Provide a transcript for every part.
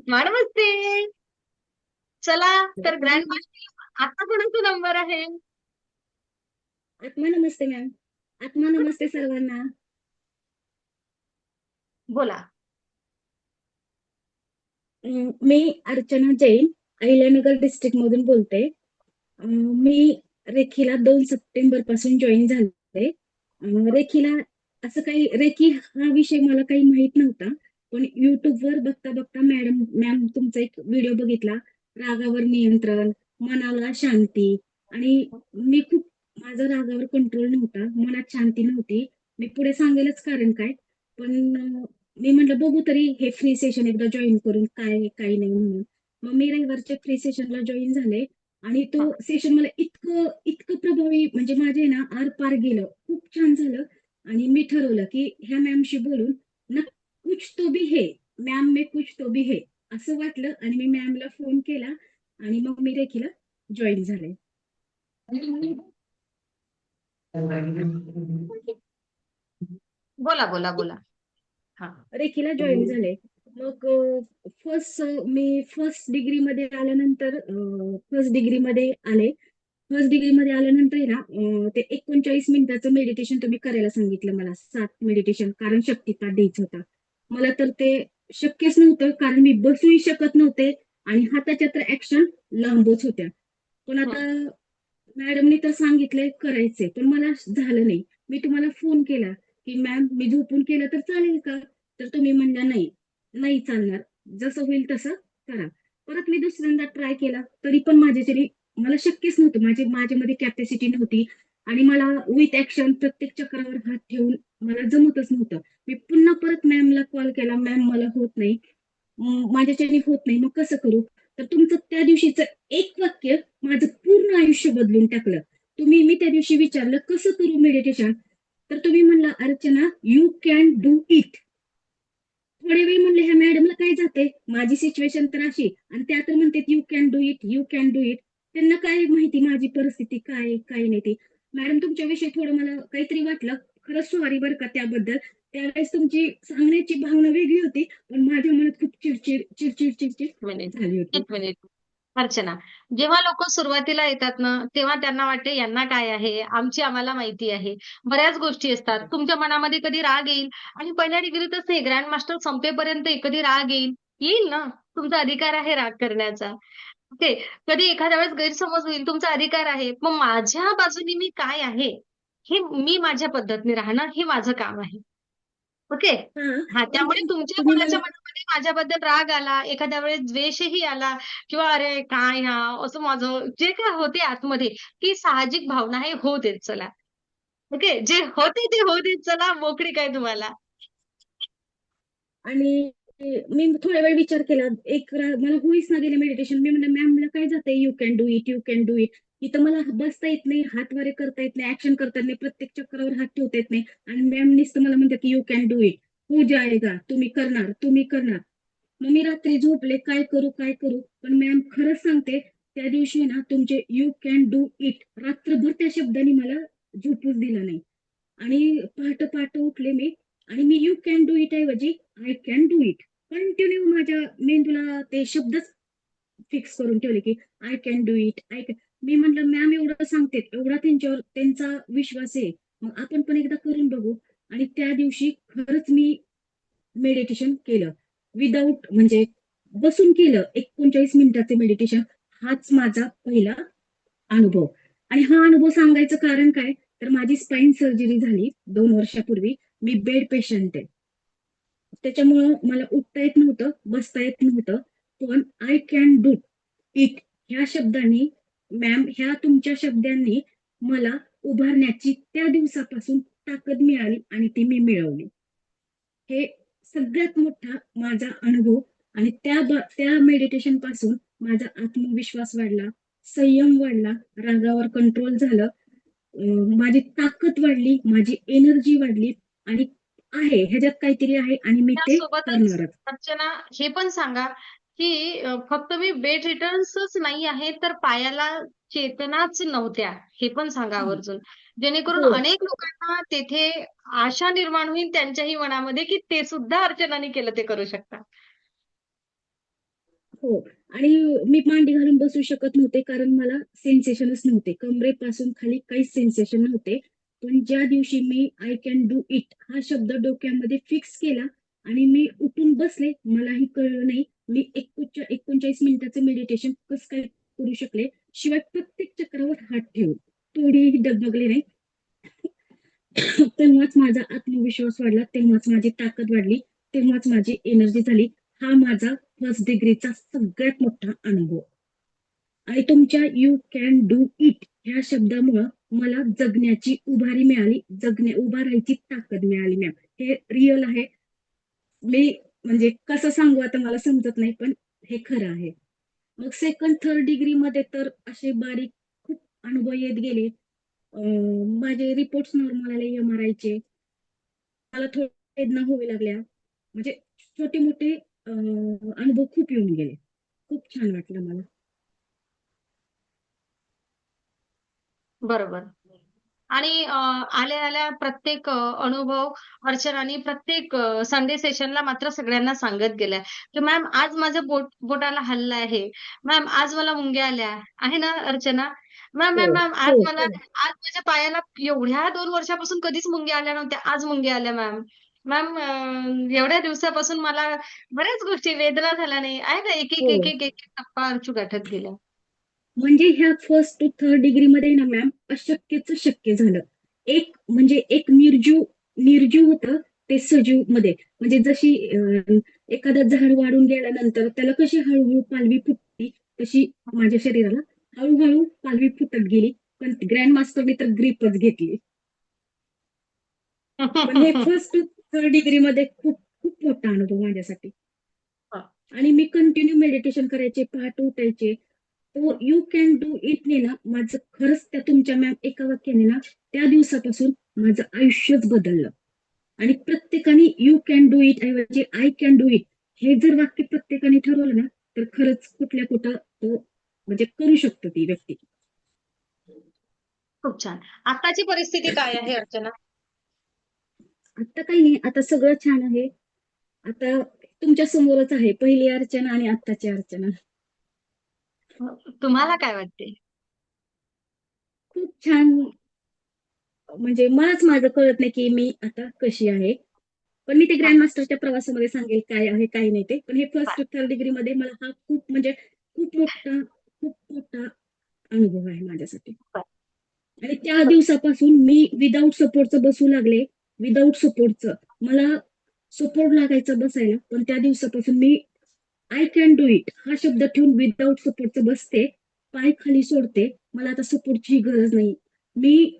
नमस्ते. चला तर grand master आता कोणाचा नंबर आहे? आत्मा नमस्ते मॅम. आत्मा नमस्ते सर्वांना. बोला. मी अर्चना जैन, अहिल्यानगर डिस्ट्रिक्ट मधून बोलते. मी रेखीला 2 सप्टेंबर पासून जॉईन झाले. रेखीला असं काही रेखी हा विषय मला काही माहित नव्हता, पण युट्यूबवर बघता बघता मॅम तुमचा एक व्हिडिओ बघितला, रागावर नियंत्रण, मनाला शांती. आणि मी खूप माझा रागावर कंट्रोल नव्हता, मनात शांती नव्हती. मी पुढे सांगेलच कारण काय, पण मी म्हटलं बघू तरी हे फ्री सेशन एकदा जॉईन करून काय काही नाही म्हणून. मग मी रविवारच्या फ्री सेशनला जॉईन झाले आणि तो हं. सेशन मला इतकं इतकं प्रभावी म्हणजे माझे ना आर पार गेलं, खूप छान झालं. आणि मी ठरवलं की ह्या मॅमशी बोलून ना, कुछ तो भी है, मॅम में कुछ तो भी है असं वाटलं आणि मी मॅमला फोन केला आणि मग मी रेखीला जॉईन झाले. बोला बोला बोला. हा. रेखीला जॉईन झाले. मग मी फर्स्ट डिग्री मध्ये आल्यानंतर फर्स्ट डिग्री मध्ये आले. फर्स्ट डिग्री मध्ये आल्यानंतर आहे ना, ते 39 मिनिटाचं मेडिटेशन तुम्ही करायला सांगितलं मला, 7 मेडिटेशन, कारण शक्तिपाठ द्यायचा होता. मला तर ते शक्यच नव्हतं, कारण मी बसूही शकत नव्हते आणि हाताच्या तर ऍक्शन लांबच होत्या. पण आता हं. मॅडमनी तर सांगितलंय करायचंय, पण मला झालं नाही. मी तुम्हाला फोन केला की मॅम मी झोपून केलं तर चालेल का? तर तुम्ही म्हणल्या नाही, नाही चालणार, जसं होईल तसं करा. परत मी दुसऱ्यांदा ट्राय केला, तरी पण माझ्याच्याने मला शक्यच नव्हतं, माझ्यामध्ये कॅपॅसिटी नव्हती. आणि मला विथ ऍक्शन प्रत्येक चक्रावर हात ठेवून मला जमतच नव्हतं. मी पुन्हा परत मॅमला कॉल केला, मॅम मला होत नाही, माझ्याच्याने होत नाही, मग कसं करू? तर तुमचं त्या दिवशीचं एक वाक्य माझं पूर्ण आयुष्य बदलून टाकलं. मी त्या दिवशी विचारलं कसं करू मेडिटेशन, तर तुम्ही म्हणला Archana you can do it. थोडे वेळ म्हणले ह्या मॅडमला काय जाते, माझी सिच्युएशन तर अशी आणि त्या तर म्हणते you can do it, you can do it. त्यांना काय माहिती माझी परिस्थिती काय काय नाही ती. मॅडम तुमच्याविषयी थोडं मला काहीतरी वाटलं, खरंच सॉरी बरं का त्याबद्दल. त्यावेळेस तुमची सांगण्याची भावना वेगळी होती, पण माझ्या मनात खूप चिडचिड चिडचिड चिडचिड मिनिट. झाली होती. एक मिनिट. अर्चना, जेव्हा लोक सुरुवातीला येतात ना, तेव्हा त्यांना वाटते यांना काय आहे, आम्हाला माहिती आहे. बऱ्याच गोष्टी असतात. तुमच्या मनामध्ये कधी राग येईल आणि पहिल्या डिग्रीतच नाही, ग्रँड मास्टर संपेपर्यंत कधी राग येईल. येईल ना, तुमचा अधिकार आहे राग करण्याचा. ओके. कधी एखाद्या वेळेस गैरसमज होईल, तुमचा अधिकार आहे. मग माझ्या बाजूने मी काय आहे, हे मी माझ्या पद्धतीने राहणं हे माझं काम आहे. ओके. हा, हां, त्यामुळे पण तुमच्या तुम्ही कोणाच्या मला मनामध्ये माझ्याबद्दल राग आला, एखाद्या वेळेस द्वेषही आला किंवा "अरे काय हा?" असं माझं जे काही होते आतमध्ये, ती साहजिक भावना आहे, होऊ देत चला. ओके. जे होते ते होऊ देत चला, मोकळीक आहे तुम्हाला. आणि मी थोडा वेळ विचार केला, मला होईच ना गेले मेडिटेशन. मी म्हणलं मॅमला काय जाते you can do it, you can do it. इथं मला बसता येत नाही, हात वारे करता येत नाही, ऍक्शन करता येत नाही, प्रत्येक चक्रावर हात ठेवता येत नाही. आणि मॅम नुसतं मला म्हणतात की यू कॅन डू इट, हो जाएगा, तुम्ही करणार, तुम्ही करणार. मग मी रात्री झोपले, काय करू काय करू. पण मॅम खरंच सांगते, त्या दिवशी ना तुमचे यू कॅन डू इट रात्रभर त्या शब्दाने मला झोपूच दिलं नाही. आणि पहाटे पहाटे उठले मी आणि मी यू कॅन डू इट ऐवजी I can do it continue माझ्या मेंदूला ते शब्दच फिक्स करून ठेवले की आय कॅन डू इट, मी म्हटलं मॅम एवढं सांगते, एवढा त्यांच्यावर त्यांचा विश्वास आहे, मग आपण पण एकदा करून बघू. आणि त्या दिवशी खरंच मी मेडिटेशन केलं, विदाऊट म्हणजे बसून केलं 39 मिनिटाचे मेडिटेशन. हाच माझा पहिला अनुभव. आणि हा अनुभव सांगायचं कारण काय, तर माझी स्पाईन सर्जरी झाली 2 वर्षापूर्वी. मी बेड पेशंट आहे, त्याच्यामुळं मला उठता येत नव्हतं, बसता येत नव्हतं. पण आय कॅन डू इट ह्या शब्दांनी, मॅम ह्या तुमच्या शब्दांनी मला उभारण्याची त्या दिवसापासून ताकद मिळाली आणि ती मी मिळवली. हे सगळ्यात मोठा माझा अनुभव. आणि त्या मेडिटेशन पासून माझा आत्मविश्वास वाढला, संयम वाढला, रागावर कंट्रोल झालं, माझी ताकद वाढली, माझी एनर्जी वाढली. आणि आहे ह्याच्यात काहीतरी आहे आणि मी ते त्यासोबतच करणारच. अर्चना, हे पण सांगा, की फक्त मी बेड रिटर्न्सच नाही आहे, तर पायाला चेतनाच नव्हत्या, हे पण सांगा आवर्जून. जेणेकरून हो, अनेक लोकांना तेथे आशा निर्माण होईल त्यांच्याही मनामध्ये, की ते सुद्धा अर्चनाने केलं ते करू शकतात. हो. आणि मी मांडी घालून बसू शकत नव्हते कारण मला सेन्सेशनच नव्हते. कमरेपासून खाली काहीच सेन्सेशन नव्हते. पण ज्या दिवशी मी आय कॅन डू इट हा शब्द डोक्यामध्ये फिक्स केला आणि मी उठून बसले, मलाही कळलं नाही. मी 39 मिनिटाचं मेडिटेशन कसं काय करू शकले. शिवाय प्रत्येक चक्रावर हात ठेवून. थोडीही डगमगले नाही. तेव्हाच माझा आत्मविश्वास वाढला, तेव्हाच माझी ताकद वाढली, तेव्हाच माझी एनर्जी झाली. हा माझा फर्स्ट डिग्रीचा सगळ्यात मोठा अनुभव. आणि तुमच्या यू कॅन डू इट ह्या शब्दामुळं मला जगण्याची उभारी मिळाली, उभा राहायची ताकद मिळाली मॅम. हे रिअल आहे. मी म्हणजे कसं सांगू आता मला समजत नाही, पण हे खरं आहे. मग सेकंड थर्ड डिग्री मध्ये तर असे बारीक खूप अनुभव येत गेले. माझे रिपोर्ट्स नॉर्मल आले एमआरआयचे. मला थोड्या वेदना होऊ लागल्या. म्हणजे छोटे मोठे अनुभव खूप येऊन गेले. खूप छान वाटलं मला. बरोबर. आणि आल्या-आल्या प्रत्येक अनुभव अर्चनानी प्रत्येक संडे सेशनला मात्र सगळ्यांना सांगत गेलाय, की मॅम आज माझं बोटाला हललं आहे. मॅम आज मला मुंग्या आल्या. आहे ना अर्चना? मॅम, हो, मॅम, मॅम आज हो. मला आज माझ्या पायाला एवढ्या 2 वर्षापासून कधीच मुंग्या आल्या नव्हत्या. आज मुंग्या आल्या मॅम. मॅम एवढ्या दिवसापासून मला बऱ्याच गोष्टी वेदना झाल्या नाही. आहे ना, एक, एक, हो. एक, एक, एक, एक टप्पा अर्चू गाठत गेल्या. म्हणजे ह्या फर्स्ट टू थर्ड डिग्री मध्ये ना मॅम अशक्यच शक्य झालं. एक म्हणजे एक निर्जीव होतं ते सजीव मध्ये. म्हणजे जशी एखादं झाड वाढून गेल्यानंतर त्याला कशी हळूहळू पालवी फुटते, तशी माझ्या शरीराला हळूहळू पालवी फुटत गेली. पण ग्रँड मास्टरने तर ग्रीपच घेतली. पण हे फर्स्ट टू थर्ड डिग्री मध्ये खूप खूप मोठा अनुभव माझ्यासाठी. आणि मी कंटिन्यू मेडिटेशन करायचे, पहाटे उठायचे. तो यू कॅन डू इट ने ना माझं खरंच त्या तुमच्या मॅम एका वाक्याने ना त्या दिवसापासून माझं आयुष्यच बदललं. आणि प्रत्येकाने यू कॅन डू इट ऐवजी आय कॅन डू इट हे जर वाक्य प्रत्येकाने ठरवलं ना, तर खरंच कुठल्या कुठं तो म्हणजे करू शकतो ती व्यक्ती. खूप छान. आत्ताची परिस्थिती काय आहे अर्चना? आता काही नाही, आता सगळं छान आहे. आता तुमच्या समोरच आहे पहिली अर्चना आणि आत्ताची अर्चना. तुम्हाला काय वाटते? खूप छान. म्हणजे मलाच माझं कळत नाही की मी आता कशी आहे. पण मी ते हां, ग्रँड मास्टरच्या प्रवासामध्ये सांगेल काय आहे काय नाही ते. पण हे फर्स्ट बरं, टू थर्ड डिग्री मध्ये मला हा खूप मोठा अनुभव आहे माझ्यासाठी. बरं. आणि त्या दिवसापासून मी विदाऊट सपोर्टचं बसू लागले. विदाऊट सपोर्टचं मला सपोर्ट लागायचा बसायला, पण त्या दिवसापासून मी आय कॅन डू इट हा शब्द ठेवून विदाऊट सपोर्टचं बसते. पाय खाली सोडते. मला आता सपोर्टची गरज नाही. मी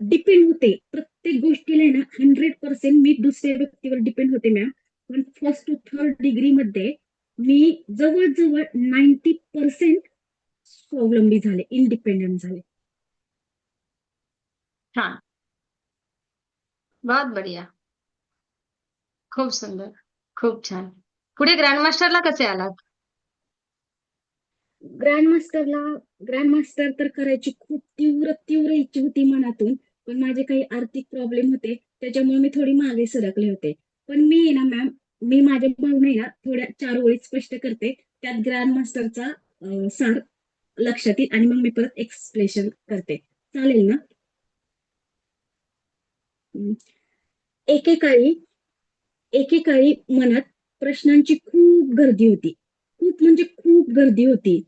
डिपेंड होते. प्रत्येक गोष्टीला आहे ना 100% मी दुसऱ्या व्यक्तीवर डिपेंड होते मॅम. पण फर्स्ट टू थर्ड डिग्री मध्ये मी जवळ-जवळ 90% स्वावलंबी झाले, इंडिपेंडंट झाले. छान. बहुत बढिया. खूप सुंदर. खूप छान. पुढे ग्रँड मास्टरला कसे आलात? ग्रँड मास्टर तर करायची खूप तीव्र इच्छा होती मनातून. पण माझे काही आर्थिक प्रॉब्लेम होते. त्याच्यामुळे मी थोडी मागे सरकले होते. पण मी आहे ना मॅम, मी माझ्या भावनेला थोड्या 4 ओळीत स्पष्ट करते. त्यात ग्रँड मास्टरचा सार लक्षात येईल आणि मग मी परत एक्सप्लेशन करते. चालेल ना? हम्म. एकेकाळी एकेकाळी मनात प्रश्नांची खूप गर्दी होती. खूप म्हणजे खूप गर्दी होती.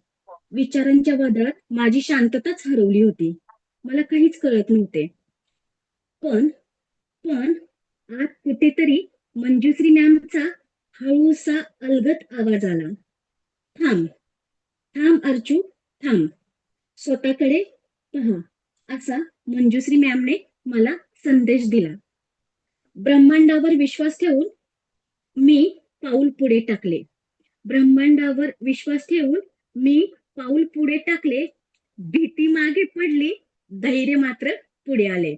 विचारांच्या वादळात माझी शांतताच हरवली होती. मला काहीच कळत नव्हते. पण पण आत कुठेतरी मंजुश्री मॅमचा हळूसा अलगद आवाज आला. थांब, थांब अर्चू, थांब. स्वतःकडे पहा. असा मंजुश्री मॅमने मला संदेश दिला. ब्रह्मांडावर विश्वास ठेवून मी पाऊल पुढे टाकले. ब्रह्मांडावर विश्वास ठेवून मी पाऊल पुढे टाकले. भीती मागे पडली, धैर्य मात्र पुढे आले.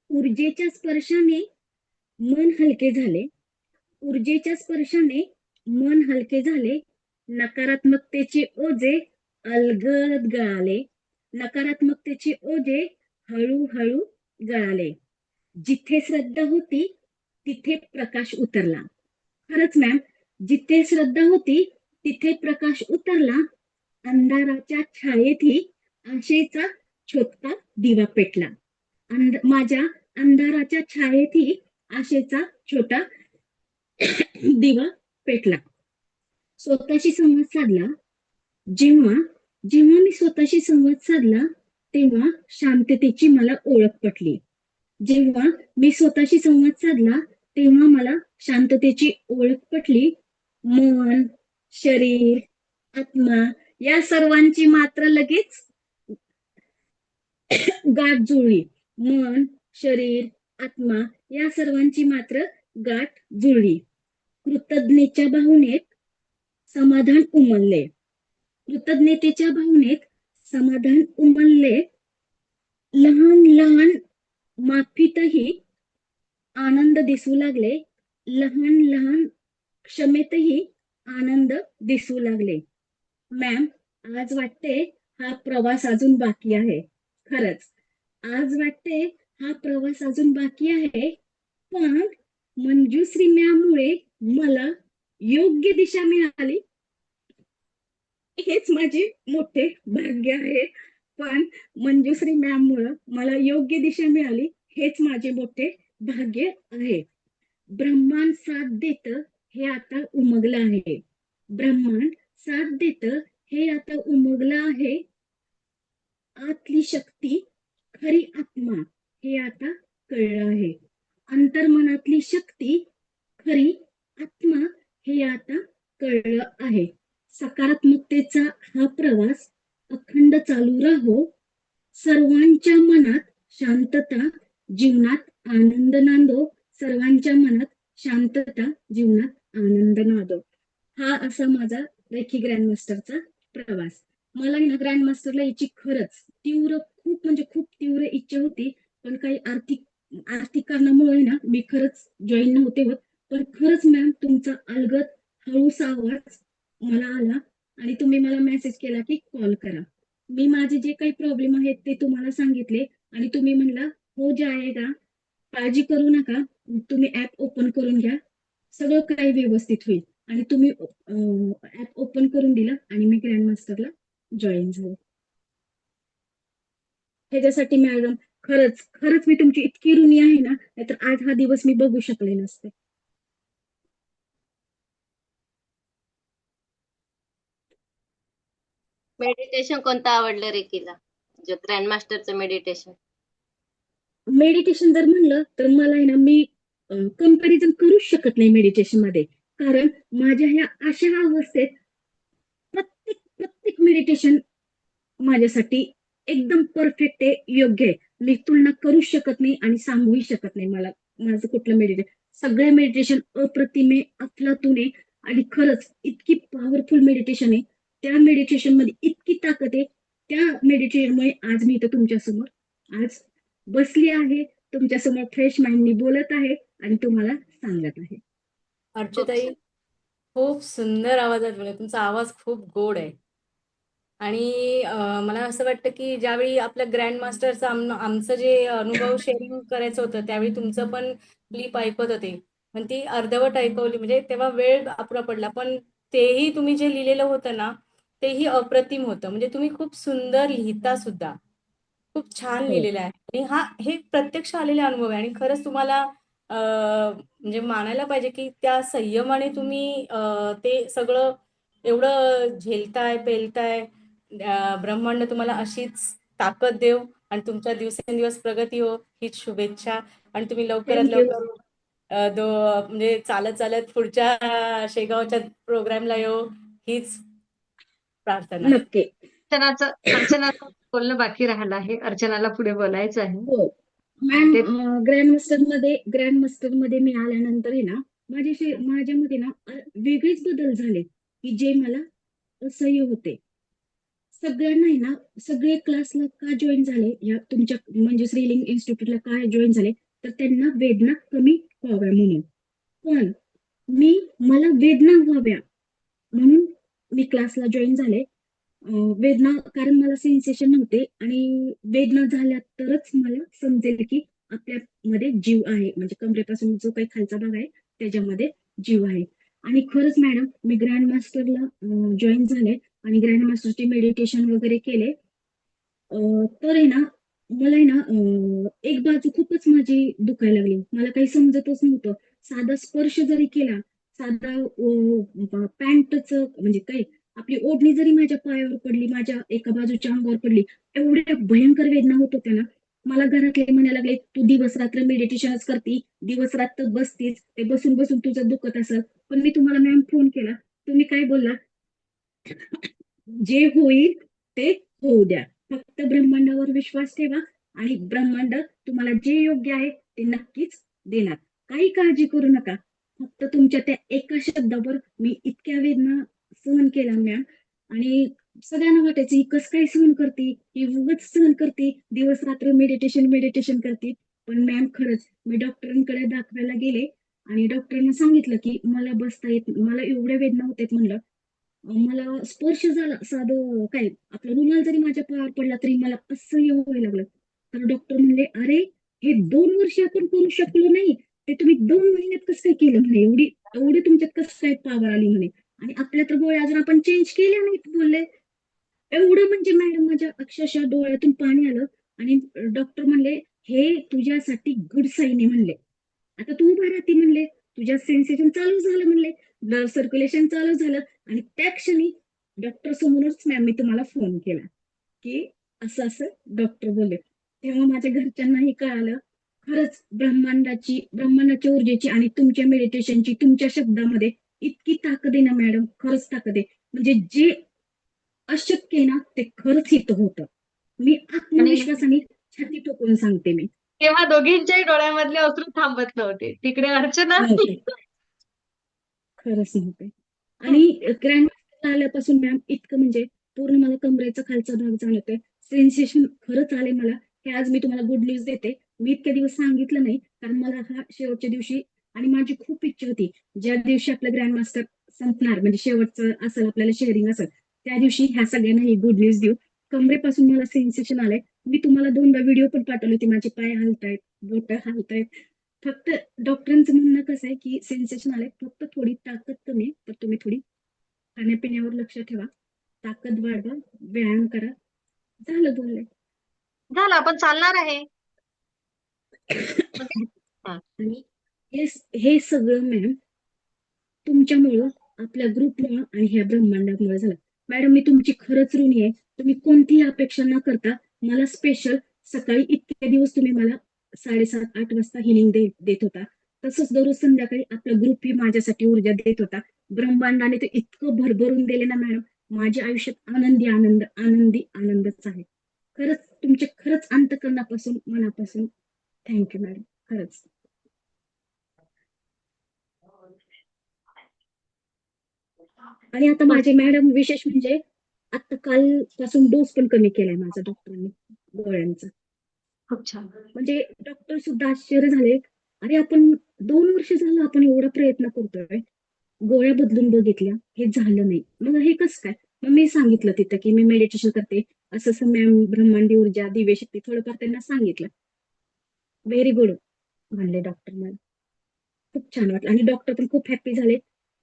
ऊर्जेच्या स्पर्शाने मन हलके झाले. ऊर्जेच्या स्पर्शाने मन हलके झाले. नकारात्मकतेचे ओझे अलगद गळाले. नकारात्मकतेचे ओझे हळूहळू गळाले. जिथे श्रद्धा होती तिथे प्रकाश उतरला. खरंच मॅम, जिथे श्रद्धा होती तिथे प्रकाश उतरला, अंधाराच्या छायेतही आशेचा छोटा दिवा पेटला. माझ्या अंधाराच्या छायेतही आशेचा छोटा दिवा पेटला. स्वतःशी संवाद साधला. जेव्हा जेव्हा मी स्वतःशी संवाद साधला तेव्हा शांततेची मला ओळख पटली. जेव्हा मी स्वतःशी संवाद साधला तेव्हा मला शांततेची ओळख पटली. मन, शरीर, आत्मा या सर्वांची मात्र लगेच गाठ जुळली. मन, शरीर, आत्मा या सर्वांची मात्र गाठ जुळली. कृतज्ञतेच्या भावनेत समाधान उमलले. कृतज्ञतेच्या भावनेत समाधान उमलले. लहान लहान माफीतही आनंद दिसू लागले. लहान लहान क्षमेतही आनंद दिसू लागले. मॅम, आज वाटते हा प्रवास अजून बाकी आहे. खरंच आज वाटते हा प्रवास अजून बाकी आहे, पण मंजुश्री मॅममुळे मला योग्य दिशा मिळाली हेच माझे मोठे भाग्य आहे. पण मंजुश्री मॅममुळे मला योग्य दिशा मिळाली हेच माझे मोठे भाग्य आहे. ब्रह्मांड साथ देत हे आता उमगलं आहे. ब्रह्मांड साथ देत हे आता उमगलं आहे. आतली शक्ती, खरी आत्मा हे आता कळलं आहे. अंतर्मनातली शक्ती, खरी आत्मा हे आता कळलं आहे. सकारात्मकतेचा हा प्रवास अखंड चालू राहो. सर्वांच्या मनात शांतता, जीवनात आनंद नांदो. सर्वांच्या मनात शांतता, जीवनात आनंद नांदो. हा असा माझा रेकी ग्रँडमास्टरचा प्रवास. मला ना ग्रँडमास्टरला याची खरंच खूप म्हणजे खूप तीव्र इच्छा होती, पण काही आर्थिक कारणामुळे ना मी खरंच जॉईन नव्हते होत. पण खरंच मॅम तुमचा अलगद हळूसा आवाज मला आला आणि तुम्ही मला मेसेज केला की कॉल करा. मी माझे जे काही प्रॉब्लेम आहेत ते तुम्हाला सांगितले आणि तुम्ही म्हणला हो जाएगा, काळजी करू नका, तुम्ही ऍप ओपन करून घ्या, सगळं काही व्यवस्थित होईल. आणि तुम्ही ऍप ओपन करून दिलं आणि मी ग्रँडमास्टरला जॉईन झाले. ह्याच्यासाठी मॅडम खरंच खरंच मी तुमची इतकी ऋणी आहे ना, नाहीतर आज हा दिवस मी बघू शकले नसते. मेडिटेशन कोणतं आवडलं रेकीला? जो ग्रँडमास्टरचं मेडिटेशन. मेडिटेशन जर म्हणलं तर मला आहे ना, मी कंपॅरिझन करूच शकत नाही मेडिटेशन मध्ये. कारण माझ्या ह्या अशा अवस्थेत प्रत्येक प्रत्येक मेडिटेशन माझ्यासाठी एकदम परफेक्ट आहे, योग्य आहे. मी तुलना करूच शकत नाही आणि सांगूही शकत नाही मला माझं कुठलं मेडिटेशन. सगळे मेडिटेशन अप्रतिम आहे, अफलातून आहे आणि खरंच इतकी पॉवरफुल मेडिटेशन आहे. त्या मेडिटेशन मध्ये इतकी ताकद आहे. त्या मेडिटेशनमुळे आज मी इथं तुमच्या समोर आज बसली आहे, तुमच्या समोर फ्रेश माइंडनी बोलत आहे आणि तुम्हाला सांगत आहे. अर्चताई, खूप सुंदर आवाजात बोलले. तुमचा आवाज खूप गोड आहे आणि मला असं वाटतं की ज्यावेळी आपल्या ग्रँड मास्टरचं आमचं जे अनुभव शेअरिंग करायचं होतं त्यावेळी तुमचं पण क्लिप ऐकत होते, पण ती अर्धवट ऐकवली, म्हणजे तेव्हा वेळ अपुरा पडला. पण तेही तुम्ही जे लिहिलेलं होतं ना तेही अप्रतिम होतं. म्हणजे तुम्ही खूप सुंदर लिहिता सुद्धा, खूप छान लिहिलेलं आहे. आणि हे प्रत्यक्ष आलेले अनुभव आहे आणि खरंच तुम्हाला म्हणजे मानायला पाहिजे की त्या संयमाने तुम्ही ते सगळं एवढं झेलताय, पेलताय. ब्रह्मांड तुम्हाला अशीच ताकद देव आणि तुमच्या दिवसेंदिवस प्रगती हो, हीच शुभेच्छा. आणि तुम्ही लवकरात Thank you. लवकर म्हणजे चालत चालत पुढच्या शेगावच्या प्रोग्रामला येऊ, हीच प्रार्थना. नक्की. अर्चनाचं बोलणं बाकी राहिलं आहे. अर्चनाला पुढे बोलायचं आहे. हो मॅम, ग्रँडमास्टर मध्ये मी आल्यानंतर आहे ना, माझ्यामध्ये ना वेगळेच बदल झाले की जे मला असह्य होते. सगळ्यांना आहे ना, सगळे क्लासला का जॉईन झाले, या तुमच्या म्हणजे श्रीलिंग इन्स्टिट्यूटला का जॉईन झाले, तर त्यांना वेदना कमी व्हाव्या म्हणून. पण मला वेदना व्हाव्या म्हणून मी क्लासला जॉईन झाले. वेदना, कारण मला सेन्सेशन नव्हते आणि वेदना झाल्या तरच मला समजेल की आपल्यामध्ये जीव आहे, म्हणजे कमरेपासून जो काही खालचा भाग आहे त्याच्यामध्ये जीव आहे. आणि खरंच मॅडम मी ग्रँड मास्टरला जॉईन झाले आणि ग्रँड मास्टरचे मेडिटेशन वगैरे केले. तर आहे ना मला आहे ना एक बाजू खूपच माझी दुखायला लागली. मला काही समजतच नव्हतं. साधा स्पर्श जरी केला, साधा पॅन्टच म्हणजे काय आपली ओढणी जरी माझ्या पायावर पडली, माझ्या एका बाजूच्या अंगावर पडली, एवढ्या भयंकर वेदना होत होत्या ना. मला घरातले म्हणायला लागले, "तू दिवस रात्र मेडिटेशनच करती, दिवस रात्र बसतीस, ते बसून बसून तुझं दुखत असेल." पण मी तुम्हाला मॅम फोन केला, तुम्ही काय बोलला? जे होईल ते होऊ द्या. फक्त ब्रह्मांडावर विश्वास ठेवा आणि ब्रह्मांड तुम्हाला जे योग्य आहे ते नक्कीच देणार. काही काळजी करू नका. फक्त तुमच्या त्या एका शब्दावर मी इतक्या वेदना सहन केल्या मॅम. आणि सगळ्यांना वाटायचं ही कसं काय सहन करते, ही उगाच सहन करते, दिवस रात्र मेडिटेशन मेडिटेशन करते. पण मॅम खरंच मी डॉक्टरांकडे दाखवायला गेले आणि डॉक्टरांना सांगितलं की मला बसता येत मला एवढ्या वेदना होतात म्हणलं. मला स्पर्श झाला साधं काय आपला रुमाल जरी माझ्या पायावर पडला तरी मला असह्य व्हायला लागलं. तर डॉक्टर म्हणले, "अरे, हे 2 वर्ष आपण करू शकलो नाही, ते तुम्ही 2 महिन्यात कसं काय केलं?" म्हणे. एवढी तुमच्यात कसं काय पॉवर आली म्हणे. आणि आपल्या तर गोळ्या अजून आपण चेंज केल्या नाहीत बोलले. एवढं म्हणजे मॅडम माझ्या अक्षरशः डोळ्यातून पाणी आलं. आणि डॉक्टर म्हणले, "हे तुझ्यासाठी गुड साईन आहे" म्हणले. "आता तू उभा राहते" म्हणले. "तुझ्या सेन्सेशन चालू झालं" म्हणले. "ब्लड सर्क्युलेशन चालू झालं." आणि त्या क्षणी डॉक्टर समोरच मॅम मी तुम्हाला फोन केला, की असं असं डॉक्टर बोलले. तेव्हा माझ्या घरच्यांनाही कळालं. खरंच ब्रह्मांडाच्या ऊर्जेची आणि तुमच्या मेडिटेशनची तुमच्या शब्दामध्ये इतकी ताकद आहे ना मॅडम, खरंच ताकद आहे. म्हणजे जे अशक्य आहे ना ते खरंच इथं होतं. मी आणि आत्मविश्वासाने छाती ठोकून सांगते मी. तेव्हा दोघींच्याही डोळ्यामधले अश्रू थांबत नव्हते. तिकडे अर्चना नव्हते. खरंच नव्हते. आणि ग्रँड आल्यापासून मॅम इतकं म्हणजे पूर्ण मला कमरेचा खालचा भाग जाणवतोय. सेन्सेशन खरंच आले मला. हे आज मी तुम्हाला गुड न्यूज देते. मी इतके दिवस सांगितलं नाही कारण मला हा शेवटच्या दिवशी आणि माझी खूप इच्छा होती. ज्या दिवशी आपलं ग्रँड मास्टर संपणार म्हणजे शेवटचं असेल आपल्याला शेअरिंग असेल, त्या दिवशी ह्या सगळ्यांना ही गुड न्यूज देऊ. कमरेपासून मला सेन्सेशन आलंय. मी तुम्हाला 2दा व्हिडिओ पण पाठवले होते. माझे पाय हलतायत, बोटं हलतायत. फक्त डॉक्टरांचं म्हणणं कसं आहे, की सेन्सेशन आलंय. फक्त थोडी ताकद कमी आहे. तर तुम्ही थोडी खाण्यापिण्यावर लक्ष ठेवा. ताकद वाढवा, व्यायाम करा. झालं बोलले. झालं आपण चालणार आहे. म्हणजे हा. आणि हे हे सगळं मॅम तुमच्यामुळं, आपल्या ग्रुपमुळं आणि ह्या ब्रह्मांडामुळे झालं. मॅडम मी तुमची खरंच ऋणी आहे. तुम्ही कोणतीही अपेक्षा न करता मला स्पेशल सकाळी इतके दिवस तुम्ही मला 7:30-8 वाजता हिलिंग देत होता. तसंच दररोज संध्याकाळी आपला ग्रुप ही माझ्यासाठी ऊर्जा देत होता. ब्रह्मांडाने ते इतकं भरभरून दिले ना मॅडम, माझ्या आयुष्यात आनंदी आनंदच आहे. खरंच तुमचे खरंच अंतःकरणापासून मनापासून थँक्यू मॅडम. खरंच. आणि आता माझे मॅडम विशेष म्हणजे आता कालपासून डोस पण कमी केलाय माझा डॉक्टरांनी गोळ्यांचा. खूप छान. म्हणजे डॉक्टर सुद्धा आश्चर्य झाले. अरे आपण 2 वर्ष झालं आपण एवढा प्रयत्न करतोय, गोळ्या बदलून बघितल्या, हे झालं नाही. मग हे कसं काय? मग मी सांगितलं तिथं की मी मेडिटेशन करते, असं असं मॅम ब्रह्मांडी ऊर्जा, दिव्यशक्ती थोडंफार त्यांना सांगितलं. व्हेरी गुड म्हणले डॉक्टर मॅम. खूप छान वाटलं आणि डॉक्टर पण खूप हॅपी झाले.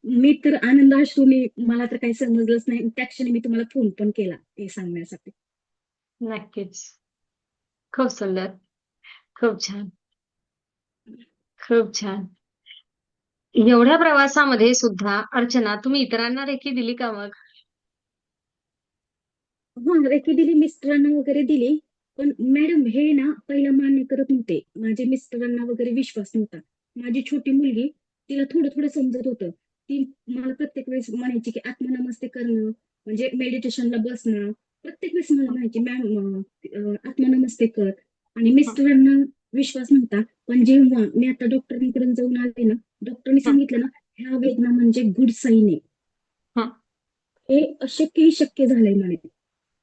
मी तर आनंद अश्रूंनी मला तर काही समजलंच नाही. त्या क्षणी मी तुम्हाला फोन पण केला हे सांगण्यासाठी. नक्कीच. खूप सुंदर. खूप छान. खूप छान. एवढ्या प्रवासामध्ये सुद्धा अर्चना तुम्ही इतरांना रेकी दिली का मग? हां, रेकी दिली, मिस्टरांना वगैरे दिली. पण मॅडम हे ना पहिला मान्य करत नव्हते. माझ्या मिस्टरांना वगैरे विश्वास नव्हता. माझी छोटी मुलगी, तिला थोडं-थोडं समजत होतं. ती मला प्रत्येक वेळेस म्हणायची, की आत्मनमस्ते करणं, म्हणजे मेडिटेशनला बसणं. प्रत्येक वेळेस मला म्हणायची, "मॅम आत्मनमस्ते कर." आणि हं, मिस्टरांना विश्वास नव्हता. पण जेव्हा मी आता डॉक्टरांकडून जाऊन आले ना, डॉक्टरनी हं, सांगितलं ना, ह्या वेदना म्हणजे गुड साईन आहे. हं, हे अशक्यही शक्य झालंय म्हणे.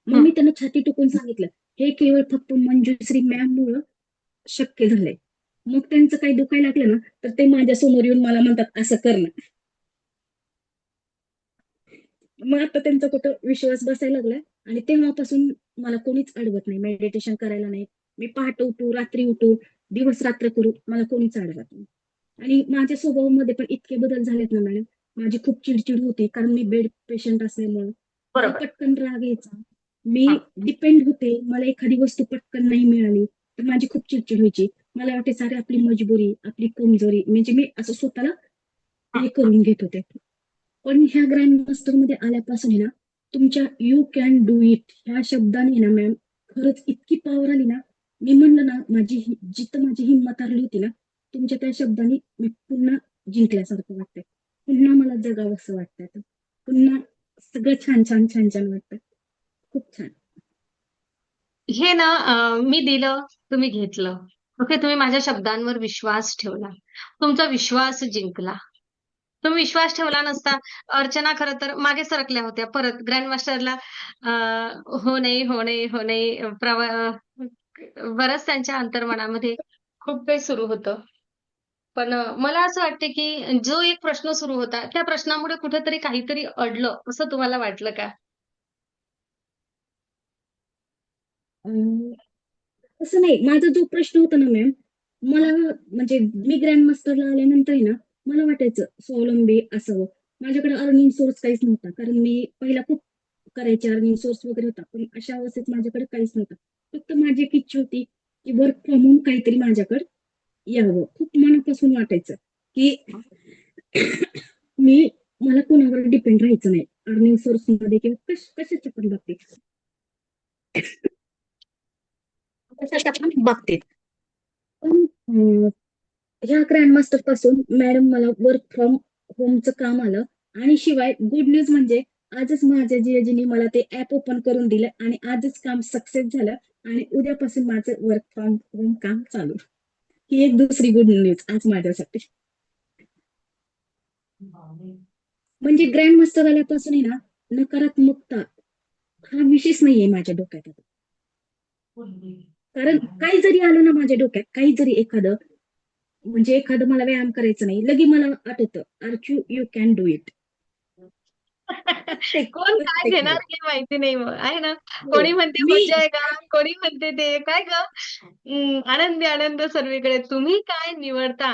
मग हं. मी त्यांना छाती टोकून सांगितलं, हे केवळ फक्त मंजुश्री मॅममुळं शक्य झालंय. मग त्यांचं काही दुखायला लागलं ना, तर ते माझ्या समोर येऊन मला म्हणतात, "असं कर ना." मग आता त्यांचा कुठं विश्वास बसायला लागलाय आणि तेव्हापासून मला कोणीच अडवत नाही. मेडिटेशन करायला नाही. मी पहाटे उठू, रात्री उठू, दिवस-रात्र करू, मला कोणीच अडवत नाही. आणि माझ्या स्वभावामध्ये पण इतके बदल झालेत ना मॅडम, माझी खूप चिडचिड होते कारण मी बेड पेशंट असल्यामुळे मला बरोबर. पटकन राग यायचा. मी हं. डिपेंड होते. मला एखादी वस्तू पटकन नाही मिळाली तर माझी खूप चिडचिड व्हायची. मला वाटायचं अरे आपली मजबुरी, आपली कमजोरी, म्हणजे मी असं स्वतःला हे करून घेत होते. पण ह्या ग्रँड मास्टर मध्ये आल्यापासून आहे ना, तुमच्या यू कॅन डू इट ह्या शब्दाने ना मॅम खरंच इतकी पॉवर आली ना. मी म्हणलं ना जिथं माझी हिंमत हारली होती ना, तुमच्या त्या शब्दाने मी पुन्हा जिंकल्यासारखं वाटतंय. पुन्हा मला जगावंसं वाटतंय आता. पुन्हा सगळं छान छान छान छान वाटतं. खूप छान. हे ना मी दिलं, तुम्ही घेतलं. ओके, तुम्ही माझ्या शब्दांवर विश्वास ठेवला. तुमचा विश्वास जिंकला. तुम्ही विश्वास ठेवला नसता, अर्चना खरं तर मागे सरकल्या होत्या. परत ग्रँड मास्टरला हो नाही, हो नाही, हो नाही बरंच त्यांच्या अंतर्मनामध्ये खूप काही सुरू होतं. पण मला असं वाटतं, की जो एक प्रश्न सुरू होता, त्या प्रश्नामुळे कुठेतरी काहीतरी अडलं, असं तुम्हाला वाटलं का? अं, असं नाही. माझा जो प्रश्न होता ना मॅम, मला म्हणजे मी ग्रँड मास्टरला आल्यानंतर आहे ना, मला वाटायचं स्वावलंबी असावं. माझ्याकडे अर्निंग सोर्स काहीच नव्हता. कारण मी पहिला खूप करायचे, अर्निंग सोर्स वगैरे होता. पण अशा अवस्थेत माझ्याकडे काहीच नव्हतं. फक्त माझी एक इच्छा होती, की वर्क फ्रॉम होम काहीतरी माझ्याकडे यावं. खूप मनापासून वाटायचं, की मी मला कोणावर डिपेंड राहायचं नाही. अर्निंग सोर्स मध्ये किंवा कशाच्या पण बाबतीत. कशाच्या पण बाबतीत. पण ह्या ग्रँड मास्टर पासून मॅडम मला वर्क फ्रॉम होमचं काम आलं. आणि शिवाय गुड न्यूज म्हणजे आजच माझ्या जिजाजींनी मला ते ऍप ओपन करून दिलं आणि आजच काम सक्सेस झालं. आणि उद्यापासून माझं वर्क फ्रॉम होम काम चालू. ही एक दुसरी गुड न्यूज आज माझ्यासाठी. म्हणजे ग्रँड मास्टर आल्यापासून आहे ना, नकारात्मकता हा विषयच नाहीये माझ्या डोक्यात आता. कारण काही जरी आलं ना माझ्या डोक्यात, काही जरी एखादं, म्हणजे एखादं मला व्यायाम करायचं नाही, लगे मला आठवतं Archu you can do it. प्रत्येक कोण काय प्रत्येक घेणार वेळेस. हे माहिती नाही मग, आहे ना? हो. कोणी म्हणते मी मज्जा आहे का? कोणी म्हणते ते काय गं? आनंदी आनंद सर्वीकडे. तुम्ही काय निवडता?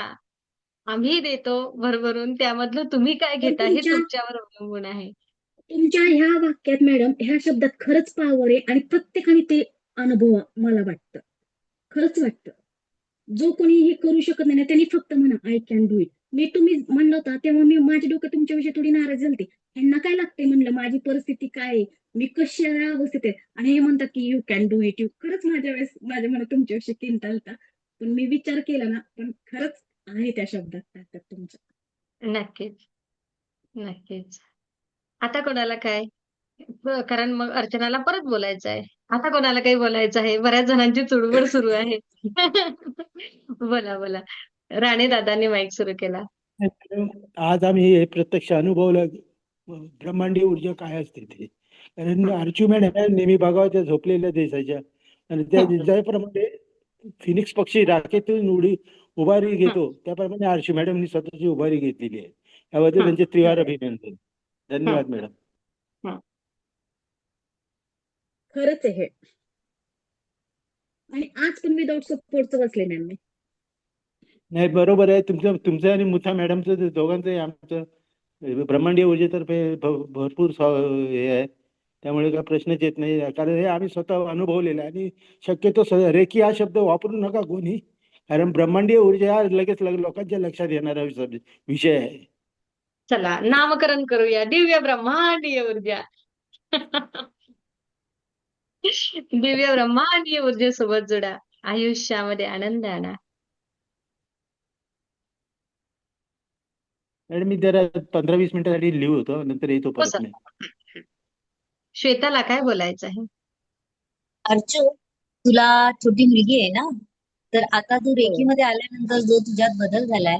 आम्ही देतो भरभरून. त्यामधलं तुम्ही काय पण घेता हे तुमच्यावर अवलंबून आहे. तुमच्या ह्या वाक्यात मॅडम ह्या शब्दात खरंच पॉवर आहे आणि प्रत्येकाने ते अनुभवा मला वाटतं. खरंच वाटतं. जो कोणी हे करू शकत नाही ना, त्यांनी फक्त म्हणा आय कॅन डू इट. मी तुम्ही म्हणलं होता तेव्हा मी माझ्या डोक्यात तुमच्याविषयी थोडी नाराज झालते. ह्यांना काय लागतंय म्हणलं, माझी परिस्थिती काय आहे, मी कशा अवस्थेत आहे आणि हे म्हणतात की यू कॅन डू इट. खरंच माझ्या वेळेस माझ्या मनात तुमच्याविषयी चिंता होता. पण मी विचार केला ना, पण खरंच आहे त्या शब्दात ताकद तुमच्या. नक्कीच, नक्कीच. आता कोणाला काय? कारण मग अर्चनाला परत बोलायचं आहे. आता कोणाला काही बोलायचं आहे? बऱ्याच जणांची चुळबुळ सुरू आहे. बोला, बोला. राणे दादांनी माईक सुरू केला. मॅडम, आज आम्ही हे प्रत्यक्ष अनुभवलं ब्रह्मांडीय ऊर्जा काय असते ते. कारण अर्चू मॅडम नेहमी बघावं झोपलेल्या दिसायच्या आणि त्या हं, ज्याप्रमाणे फिनिक्स पक्षी राखेतून उभारी हं, घेतो त्याप्रमाणे अर्चू मॅडमनी स्वतःची उभारी घेतलेली आहे. याबद्दल हं, त्यांचे त्रिवार अभिनंदन. हं, धन्यवाद मॅडम. हं. खरंच आहे हे. आणि आज पण विदाऊट सपोर्टचं बसले मॅम मी. नाही बरोबर आहे तुमचं आणि मुथा मॅडमचं दोघांचं आमचं ब्रह्मांडीय ऊर्जेतर्फे भरपूर हे आहे. त्यामुळे काय प्रश्नच येत नाही कारण हे आम्ही स्वतः अनुभवलेलं आहे. आणि शक्यतो रेकी हा शब्द वापरू नका कोणी, कारण ब्रह्मांडीय ऊर्जा हा लगेच लोकांच्या लक्षात येणारा विषय आहे. चला नामकरण करूया. दिव्य ब्रह्मांडीय ऊर्जा. दिव्य ब्रह्मांडीय ऊर्जेसोबत जोडा. आयुष्यामध्ये आनंद आणा. मॅडम मी जरा 15-20 मिनिटासाठी लिव्ह होतो, नंतर येतो हो परत सर. मी. श्वेताला काय बोलायचं आहे? अर्चू, तुला छोटी मुलगी आहे ना? तर आता तू हो. रेकीमध्ये आल्यानंतर जो तुझ्यात बदल झालाय,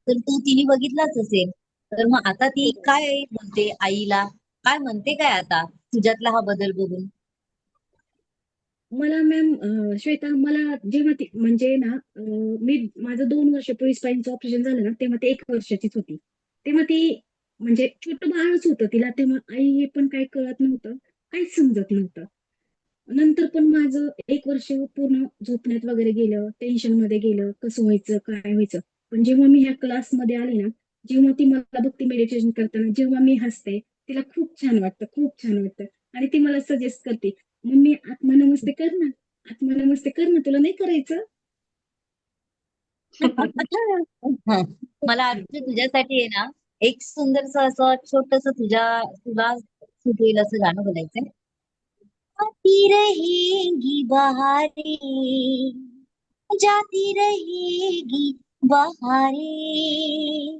तर तू तिने बघितलाच असेल. तर मग आता ती काय बोलते आईला? काय म्हणते काय आता तुझ्यातला हा बदल बघून? मला मॅम श्वेता, मला जेव्हा ती म्हणजे ना मी माझं 2 वर्षापूर्वी स्पाईनचं ऑपरेशन झालं ना, तेव्हा ती 1 वर्षाचीच होती. तेव्हा ती म्हणजे छोटं बाळच होतं तिला. तेव्हा आई हे पण काही कळत नव्हतं, काहीच समजत नव्हतं. नंतर पण माझं 1 वर्ष पूर्ण झोपण्यात वगैरे गेलं, टेन्शनमध्ये गेलं, कसं व्हायचं, काय व्हायचं. पण जेव्हा मी ह्या क्लासमध्ये आले ना, जेव्हा ती मला बघते मेडिटेशन करताना, जेव्हा मी हसते, तिला खूप छान वाटतं, खूप छान वाटतं. आणि ती मला सजेस्ट करते, "मम्मी आत्मनमस्ते कर ना, आत्मनमस्ते कर ना, तुला नाही करायचं?" हं. खूप मला छान. आज तुझ्यासाठी आहे ना, एक सुंदरसं असं छोटंसं तुला सूट होईल असं गाणं बोलायचंय. आती रहेगी बहारें, जाती रहेगी बहारें,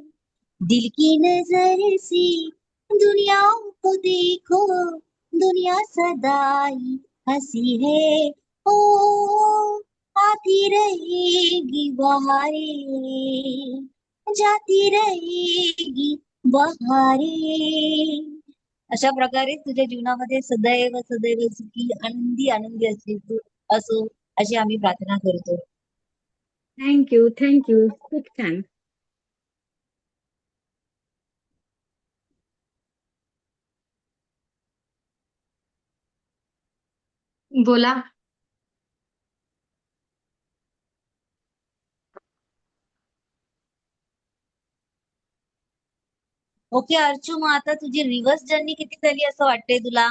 दिल की नजर से दुनिया को देखो, दुनिया सदा ही हंसी है। ओ आती रहेगी बहारें, जाती रहेगी बहारें. अशा प्रकारे तुझ्या जीवनामध्ये सदैव सदैव सुखी आनंदी आनंदी असो अशी आम्ही प्रार्थना करतो. Thank you. खूप छान. बोला. ओके अर्चू, मग आता तुझी रिव्हर्स जर्नी किती झाली असं वाटतंय तुला?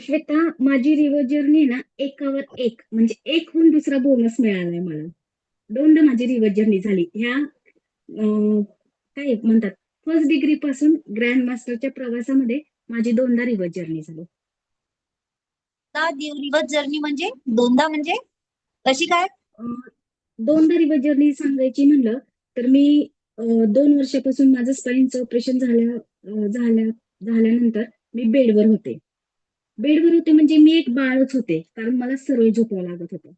श्वेता, माझी रिव्हर्स जर्नी ना एकावर एक म्हणजे एकहून दुसरा बोनस मिळालाय मला. दोनदा माझी रिव्हर्स जर्नी झाली. ह्या काय म्हणतात, फर्स्ट डिग्री पासून ग्रँड मास्टरच्या प्रवासामध्ये माझी दोनदा रिव्हर्स जर्नी झाली. रिव्हर्स जर्नी म्हणजे दोनदा म्हणजे कशी काय? अं, दोनदा रिव्हर्स जर्नी सांगायची म्हणलं तर मी 2 वर्षापासून माझं स्पाईनचं ऑपरेशन झाल्यानंतर मी बेडवर होते. बेडवर होते म्हणजे मी एक बाळच होते, कारण मला सरळ झोपावं लागत होतं.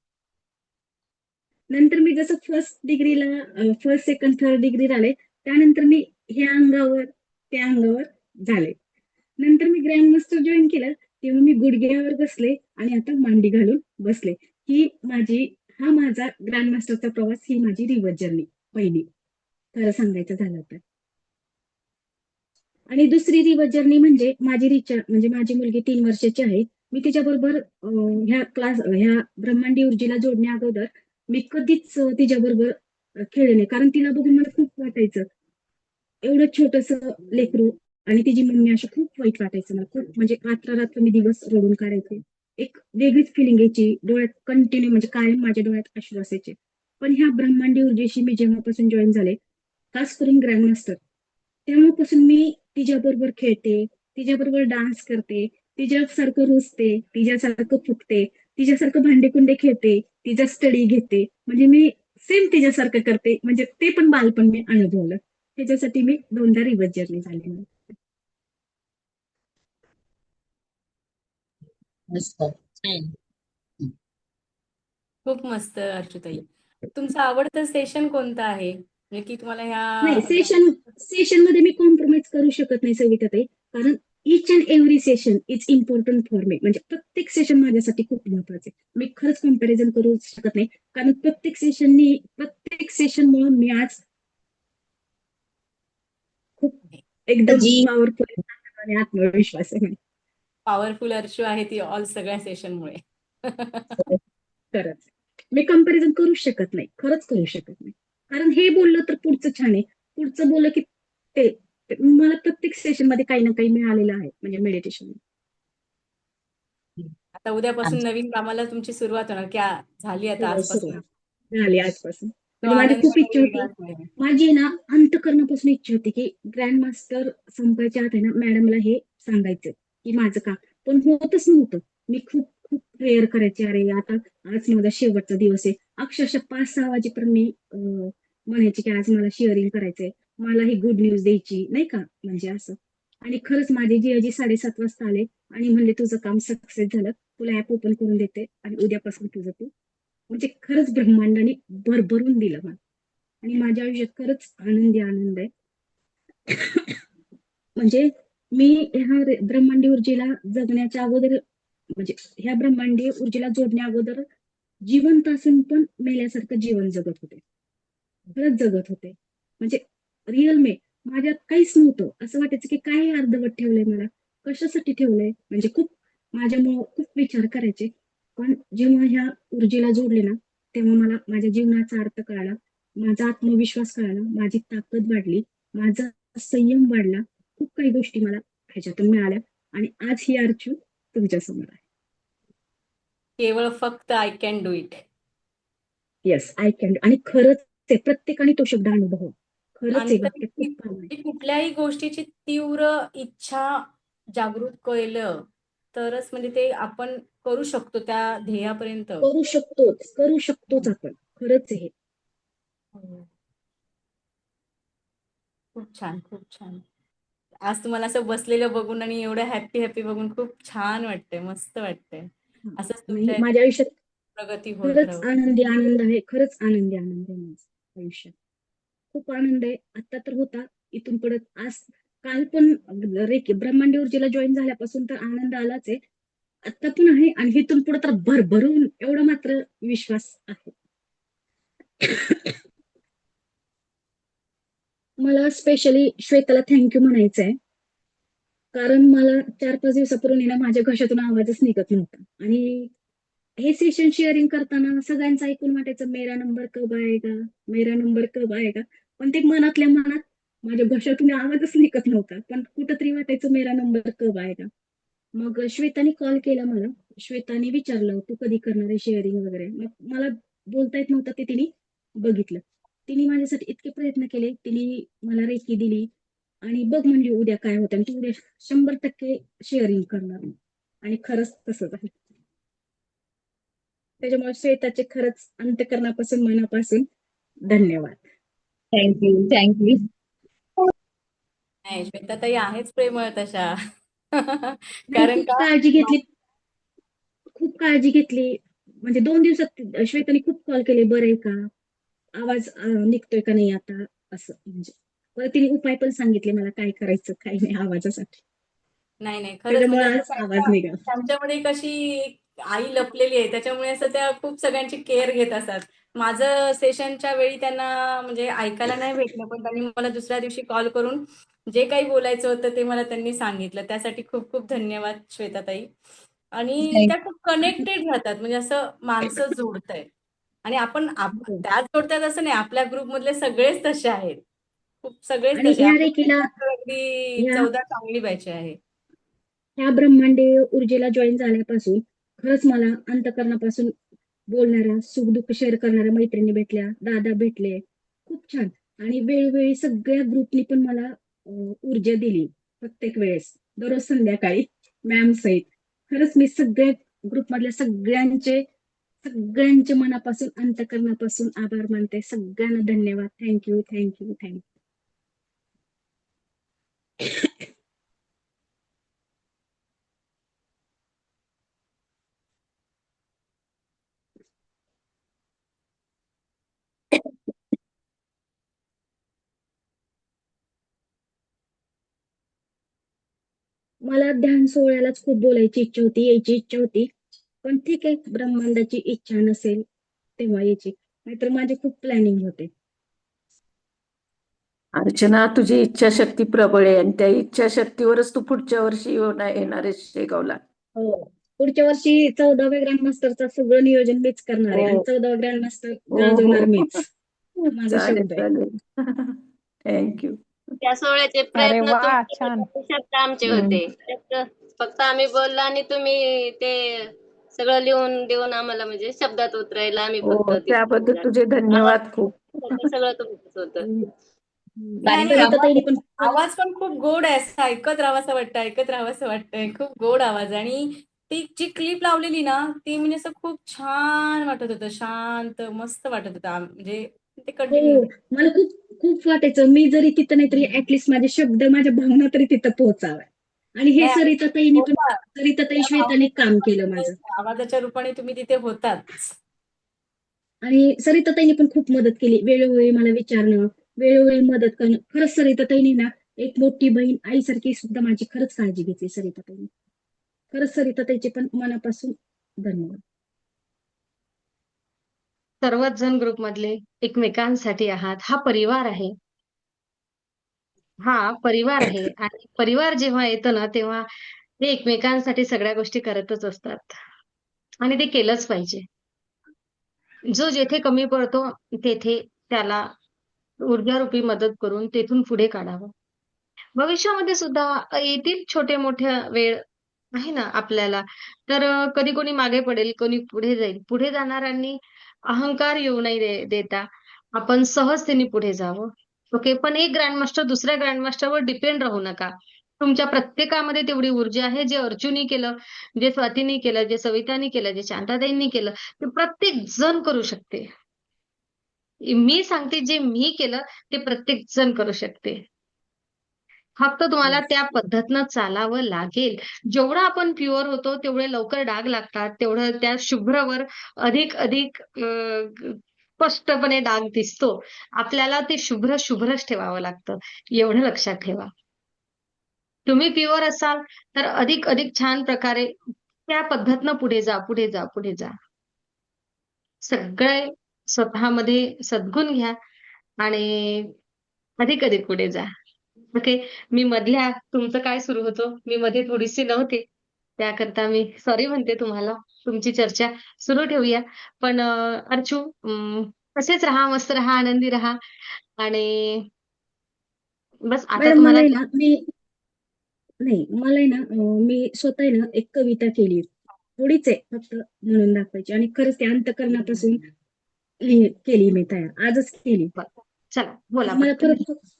नंतर मी जसं फर्स्ट, सेकंड, थर्ड डिग्रीला आले, त्यानंतर मी ह्या अंगावर, त्या अंगावर झाले. नंतर मी ग्रँड मास्टर जॉईन केलं, तेव्हा मी गुडघ्यावर बसले आणि आता मांडी घालून बसले. हा माझा ग्रँड मास्टरचा प्रवास, ही माझी रिव्हर्स जर्नी पहिली, खरं सांगायचं झालं तर. आणि दुसरी रिव्हर्स जर्नी म्हणजे म्हणजे माझी मुलगी 3 वर्षाची आहे. मी तिच्याबरोबर ह्या ब्रह्मांडी ऊर्जेला जोडण्या अगोदर मी कधीच तिच्याबरोबर खेळले नाही. कारण तिला बघून मला खूप वाटायचं, एवढं छोटंसं लेकरू आणि तिची मम्मी, अशी खूप वाईट वाटायचं मला. खूप म्हणजे रात्र मी दिवस रडून काढायचे. एक वेगळीच फिलिंग यायची. डोळ्यात कंटिन्यू म्हणजे कायम माझ्या डोळ्यात अश्रू असायचे. पण ह्या ब्रह्मांडी ऊर्जेशी मी जेव्हापासून जॉईन झाले, खास करून ग्रँड मास्टर, तेव्हापासून मी तिच्याबरोबर खेळते, तिच्याबरोबर डान्स करते, तिच्यासारखं रुसते, तिच्यासारखं फुगते, तिच्यासारखं भांडेकुंडे खेळते, तिचा स्टडी घेते. म्हणजे मी सेम तिच्यासारखं करते. म्हणजे ते पण बालपण मी अनुभवलं. त्याच्यासाठी मी दोनदा रिव्हर्स जर्नी झाली. मस्त. छान. खूप मस्त अर्चूताई. तुमचं आवडतं सेशन कोणतं आहे? म्हणजे की तुम्हाला नाही, ह्या सेशन मध्ये मी कॉम्प्रोमाइज करू शकत नाही सविताताई, कारण each and every session is important for me. म्हणजे प्रत्येक सेशन माझ्यासाठी खूप महत्वाचे. मी खरंच कम्पॅरिझन करू शकत नाही, कारण प्रत्येक सेशनमुळे मी आज खूप एकदम जी पॉवरफुल आणि आत्मविश्वास आहे. पॉवरफुल अर्चू आहे ती ऑल सगळ्या सेशनमुळे. खरंच मी कम्पॅरिझन करू शकत नाही, खरंच करू शकत नाही. कारण हे बोललं तर पुढचं छान आहे, पुढचं बोललं की मला प्रत्येक सेशन मध्ये काही ना काही मिळालेलं आहे, म्हणजे मेडिटेशन. आता उद्यापासून आमच्या नवीन कामाला तुमची सुरुवात होणार की झाली आता आजपासून. सुरुवात झाली आजपासून. तो म्हणजे माझी आनंद खूप काही इच्छा होती, वेगळाच आहे. माझी ना अंतःकरणापासून इच्छा होती की ग्रँड मास्टर संपायच्या आत आहे ना मॅडमला हे सांगायचं की माझं काम, पण होतच नव्हतं. मी खूप खूप प्रेयर करायचे, अरे आता आज माझा शेवटचा दिवस आहे. अक्षरशः 5-6 वाजेपर्यंत मी म्हणायचे की आज मला शेअरिंग करायचंय, मला ही गुड न्यूज द्यायची नाही का, म्हणजे असं. आणि खरंच माझे जिजाजी 7:30 वाजता आले आणि म्हणले तुझं काम सक्सेस झालं, तुला ऍप ओपन करून देते आणि उद्यापासून तुझं तू, म्हणजे खरंच ब्रह्मांडाने भरभरून दिलं मला. आणि माझ्या आयुष्यात खरंच आनंदी आनंद आहे. म्हणजे मी ब्रह्मांडी ऊर्जेला जगण्याच्या अगोदर, म्हणजे ह्या ब्रह्मांडी ऊर्जेला जोडण्या अगोदर जिवंत असून पण मेल्यासारखं जीवन जगत होते. खरंच जगत होते. म्हणजे रिअल माझ्यात काहीच नव्हतं. असं वाटायचं की काय अर्धवट ठेवलंय मला, कशासाठी ठेवलंय, म्हणजे खूप माझ्यामुळं खूप विचार करायचे. पण जेव्हा ह्या ऊर्जेला जोडले ना, तेव्हा मला माझ्या जीवनाचा अर्थ कळाला. माझा आत्मविश्वास कळाला, माझी ताकद वाढली, माझा संयम वाढला. खूप काही गोष्टी मला ह्याच्यातून मिळाल्या आणि आज ही आरचू तुमच्यासमोर आहे. केवळ फक्त I can do it. Yes, I can. आणि खरंच आहे, प्रत्येकाने तो शब्द अनुभव. खरंच आहे, वाक्य आंतरिक खूप छान आहे. की कुठल्याही गोष्टीची तीव्र इच्छा जागृत केलं तरच म्हणजे ते आपण करू शकतो त्या ध्येयापर्यंत. करू शकतोच आपण. खरंच आहे. हो. खूप छान, खूप छान. आज तुम्हाला असं बसलेलं बघून आणि एवढं हॅपी हॅपी बघून खूप छान वाटतंय, मस्त वाटतंय. असंच नाही, तुमच्या माझ्या आयुष्यात प्रगती होत खरंच राहू. आनंदी आनंद आहे. खरंच आनंदी आनंद आहे माझं आयुष्यात. खूप आनंद आहे. आता तर होता, इथून पुढे आज काल पण ब्रह्मांडी ऊर्जेला जॉईन झाल्यापासून तर आनंद आलाच आहे. आता पण आहे आणि इथून पुढे तर भरभरून एवढा मात्र विश्वास आहे. मला स्पेशली श्वेताला थँक्यू म्हणायचं आहे. कारण मला 4-5 दिवसापूर्वी ना माझ्या घशातून आवाजच निघत नव्हता आणि हे सेशन शेअरिंग करताना सगळ्यांचं ऐकून वाटायचं मेरा नंबर कब आएगा, मेरा नंबर कब आएगा. पण ते मनातल्या मनात माझ्या घशातून आवाजच निघत नव्हता. पण कुठंतरी वाटायचं मेरा नंबर कब आएगा. मग श्वेताने कॉल केला मला. श्वेताने विचारलं, "तू कधी करणार आहे शेअरिंग वगैरे?" मग मला बोलता येत नव्हतं ते तिने बघितलं. तिने माझ्यासाठी इतके प्रयत्न केले. तिने मला रेकी दिली आणि बघ म्हणजे उद्या काय होतं आणि तू उद्या 100% शेअरिंग करणार. आणि खरंच तसंच आहे. त्याच्यामुळे श्वेताचे खरंच अंतःकरणापासून मनापासून धन्यवाद. Thank you, thank you. नाही, श्वेताताई आहेच प्रेमळ तशा. नाही, कारण खूप का काळजी घेतली. खूप काळजी घेतली. म्हणजे 2 दिवसात श्वेताने खूप कॉल केले, "बरं आहे का? आवाज निघतोय का नाही आता?" असं म्हणजे. परत तिने उपाय पण सांगितले मला काय करायचं, काय नाही आवाजासाठी. नाही नाही, खरंच त्याच्यामुळे म्हणजे असं आज आवाज निघाला. त्यांच्यामध्ये कशी एक आई लपलेली आहे, त्याच्यामुळे असं त्या खूप सगळ्यांची केअर घेत असतात. माझं सेशनच्या वेळी त्यांना म्हणजे ऐकायला नाही भेटलं, पण त्यांनी मला दुसऱ्या दिवशी कॉल करून जे काही बोलायचं होतं ते मला त्यांनी सांगितलं. त्यासाठी खूप खूप धन्यवाद श्वेताताई. आणि त्या खूप कनेक्टेड राहतात, म्हणजे असं माणसं जोडतायत आणि आपण हो. त्याच जोडतात असं नाही, आपल्या ग्रुपमधले सगळेच तसे आहेत. खूप सगळेच आणि तसे. ह्या आपली रेकीला अगदी ह्या 14 चांगली बॅच आहे. ह्या ब्रह्मांडीय ऊर्जेला जॉईन झाल्यापासून खरंच मला अंतःकरणापासून बोलणाऱ्या, सुख-दुःख शेअर करणाऱ्या मैत्रिणी भेटल्या, दादा भेटले. खूप छान. आणि वेळोवेळी सगळ्या ग्रुपनी पण मला ऊर्जा दिली. प्रत्येक वेळेस. दररोज संध्याकाळी मॅम सहित. खरंच मी सगळ्या ग्रुपमधल्या सगळ्यांचे मनापासून, अंतःकरणापासून आभार मानते. सगळ्यांना धन्यवाद. Thank you, thank you, thank you. मला ध्यान सोहळ्यालाच खूप बोलायची इच्छा होती, यायची इच्छा होती. पण ठीक आहे, ब्रह्मांडाची इच्छा नसेल तेव्हा यायची. नाहीतर माझे खूप प्लॅनिंग होते. अर्चना, तुझी इच्छाशक्ती प्रबळ आहे आणि त्या इच्छाशक्तीवरच तू पुढच्या वर्षी येणार आहेस शेगावला. हो. पुढच्या वर्षी 14व्या ग्रँड मास्टरचं सगळं नियोजन मीच करणार आहे आणि हो 14वा ग्रँड मास्टर हो गाजवणार हो. मीच. माझा चालेल शब्द आहे. चालेल. थँक्यू. त्या सोहळ्याचे अरे प्रयत्न वा, तुमचे छान. होते, शब्द आमचे होते. फक्त आम्ही बोललो आणि तुम्ही ते सगळं लिहून देऊन आम्हाला म्हणजे शब्दात उतरायला आम्ही फक्त हो, त्याबद्दल तिथे तुझे आवाज धन्यवाद खूप. ते सगळं तुमचंच होतं. नाही आणि सरिताताईंनी आवाज पण आवाज पण खूप गोड आहे, असं ऐकत राहावंसं वाटतं, ऐकत राहावंसं वाटतंय. खूप गोड आवाज आहे आणि ती जी क्लिप लावलेली ना, ती म्हणजे असं खूप छान वाटत होतं, शांत मस्त वाटत होतं. म्हणजे ते कंटिन्यू. हो. मला खूप खूप वाटायचं मी जरी तिथं नाही तरी ऍटलिस्ट माझे शब्द, माझ्या भावना तरी तिथं पोहोचाव्या. आणि हे नाही होता. सरिताताई त्या श्वेताने काम केलं भावनेच्या माझं. आवाजाच्या रूपाने तुम्ही तिथे होताच. आणि सरिताताईंनी पण खूप मदत केली. वेळोवेळी मला विचारणं, वेळोवेळी मदत करणं. खरंच सरिताताईंनी ना एक मोठी बहीण आईसारखी सुद्धा माझी खरंच काळजी घेतली सरिताताईंनी. खरंच सरिताताईचे पण मनापासून धन्यवाद. सर्वच जण ग्रुपमधले एकमेकांसाठी आहात. हा परिवार आहे. हा परिवार आहे आणि परिवार जेव्हा येतं ना, तेव्हा ते एकमेकांसाठी सगळ्या गोष्टी करतच असतात आणि ते केलंच पाहिजे. जो जेथे कमी पडतो, तेथे त्याला ऊर्जारूपी मदत करून तेथून पुढे काढावं. भविष्यामध्ये सुद्धा येतील छोटे मोठे वेळ आहे ना आपल्याला. तर कधी कोणी मागे पडेल, कोणी पुढे जाईल. पुढे जाणाऱ्यांनी अहंकार येऊ नाही देता आपण सहजतेने पुढे जावं. ओके. पण एक ग्रँडमास्टर दुसऱ्या ग्रँडमास्टरवर डिपेंड राहू नका. तुमच्या प्रत्येकामध्ये तेवढी ऊर्जा आहे. जे अर्जुनी केलं, जे स्वातीनी केलं, जे सवितानी केलं, जे शांताताईंनी केलं, ते प्रत्येक जण करू शकते. मी सांगते जे मी केलं ते प्रत्येक जण करू शकते. फक्त तुम्हाला Yes. त्या पद्धतीनं चालावं लागेल. जेवढं आपण प्युअर होतो तेवढे लवकर डाग लागतात. तेवढं त्या शुभ्रवर अधिक स्पष्टपणे डाग दिसतो. आपल्याला ते शुभ्रच ठेवावं लागतं. एवढं लक्षात ठेवा. तुम्ही प्युअर असाल तर अधिक छान प्रकारे त्या पद्धतीनं पुढे जा. सगळे स्वतःमध्ये सद्गुण घ्या आणि अधिक पुढे जा. ओके. मी मधल्या तुमचं काय सुरू होतं, मी मध्ये थोडीशी नव्हते. त्याकरता मी सॉरी म्हणते तुम्हाला. तुमची चर्चा सुरू ठेवूया. पण अर्चू तसेच राहा, मस्त राहा, आनंदी राहा आणि बस आता मॅडम तुम्हाला मला आहे ना मी स्वतः आहे ना एक कविता केली. थोडीच आहे फक्त म्हणून दाखवायची आणि खरंच ते अंतःकरणापासून केली मी तयार. आजच केली. चला बोला मला पटकन. खरंच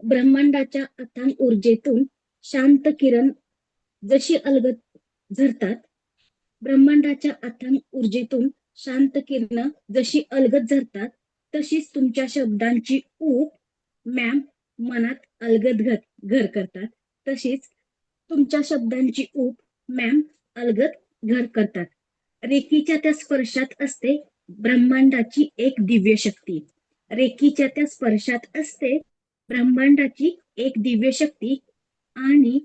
ब्रह्मांडाच्या अथांग ऊर्जेतून शांत किरण जशी अलगद झरतात, ब्रह्मांडाच्या अथांग ऊर्जेतून शांत किरण जशी अलगद झरतात, तशीच तुमच्या शब्दांची ऊब मॅम मनात अलगद घर करतात. तशीच तुमच्या शब्दांची ऊब मॅम अलगद घर करतात. रेकीच्या त्या स्पर्शात असते ब्रह्मांडाची एक दिव्य शक्ती. रेकीच्या त्या स्पर्शात असते ब्रह्मांडाची एक दिव्य शक्ती आणि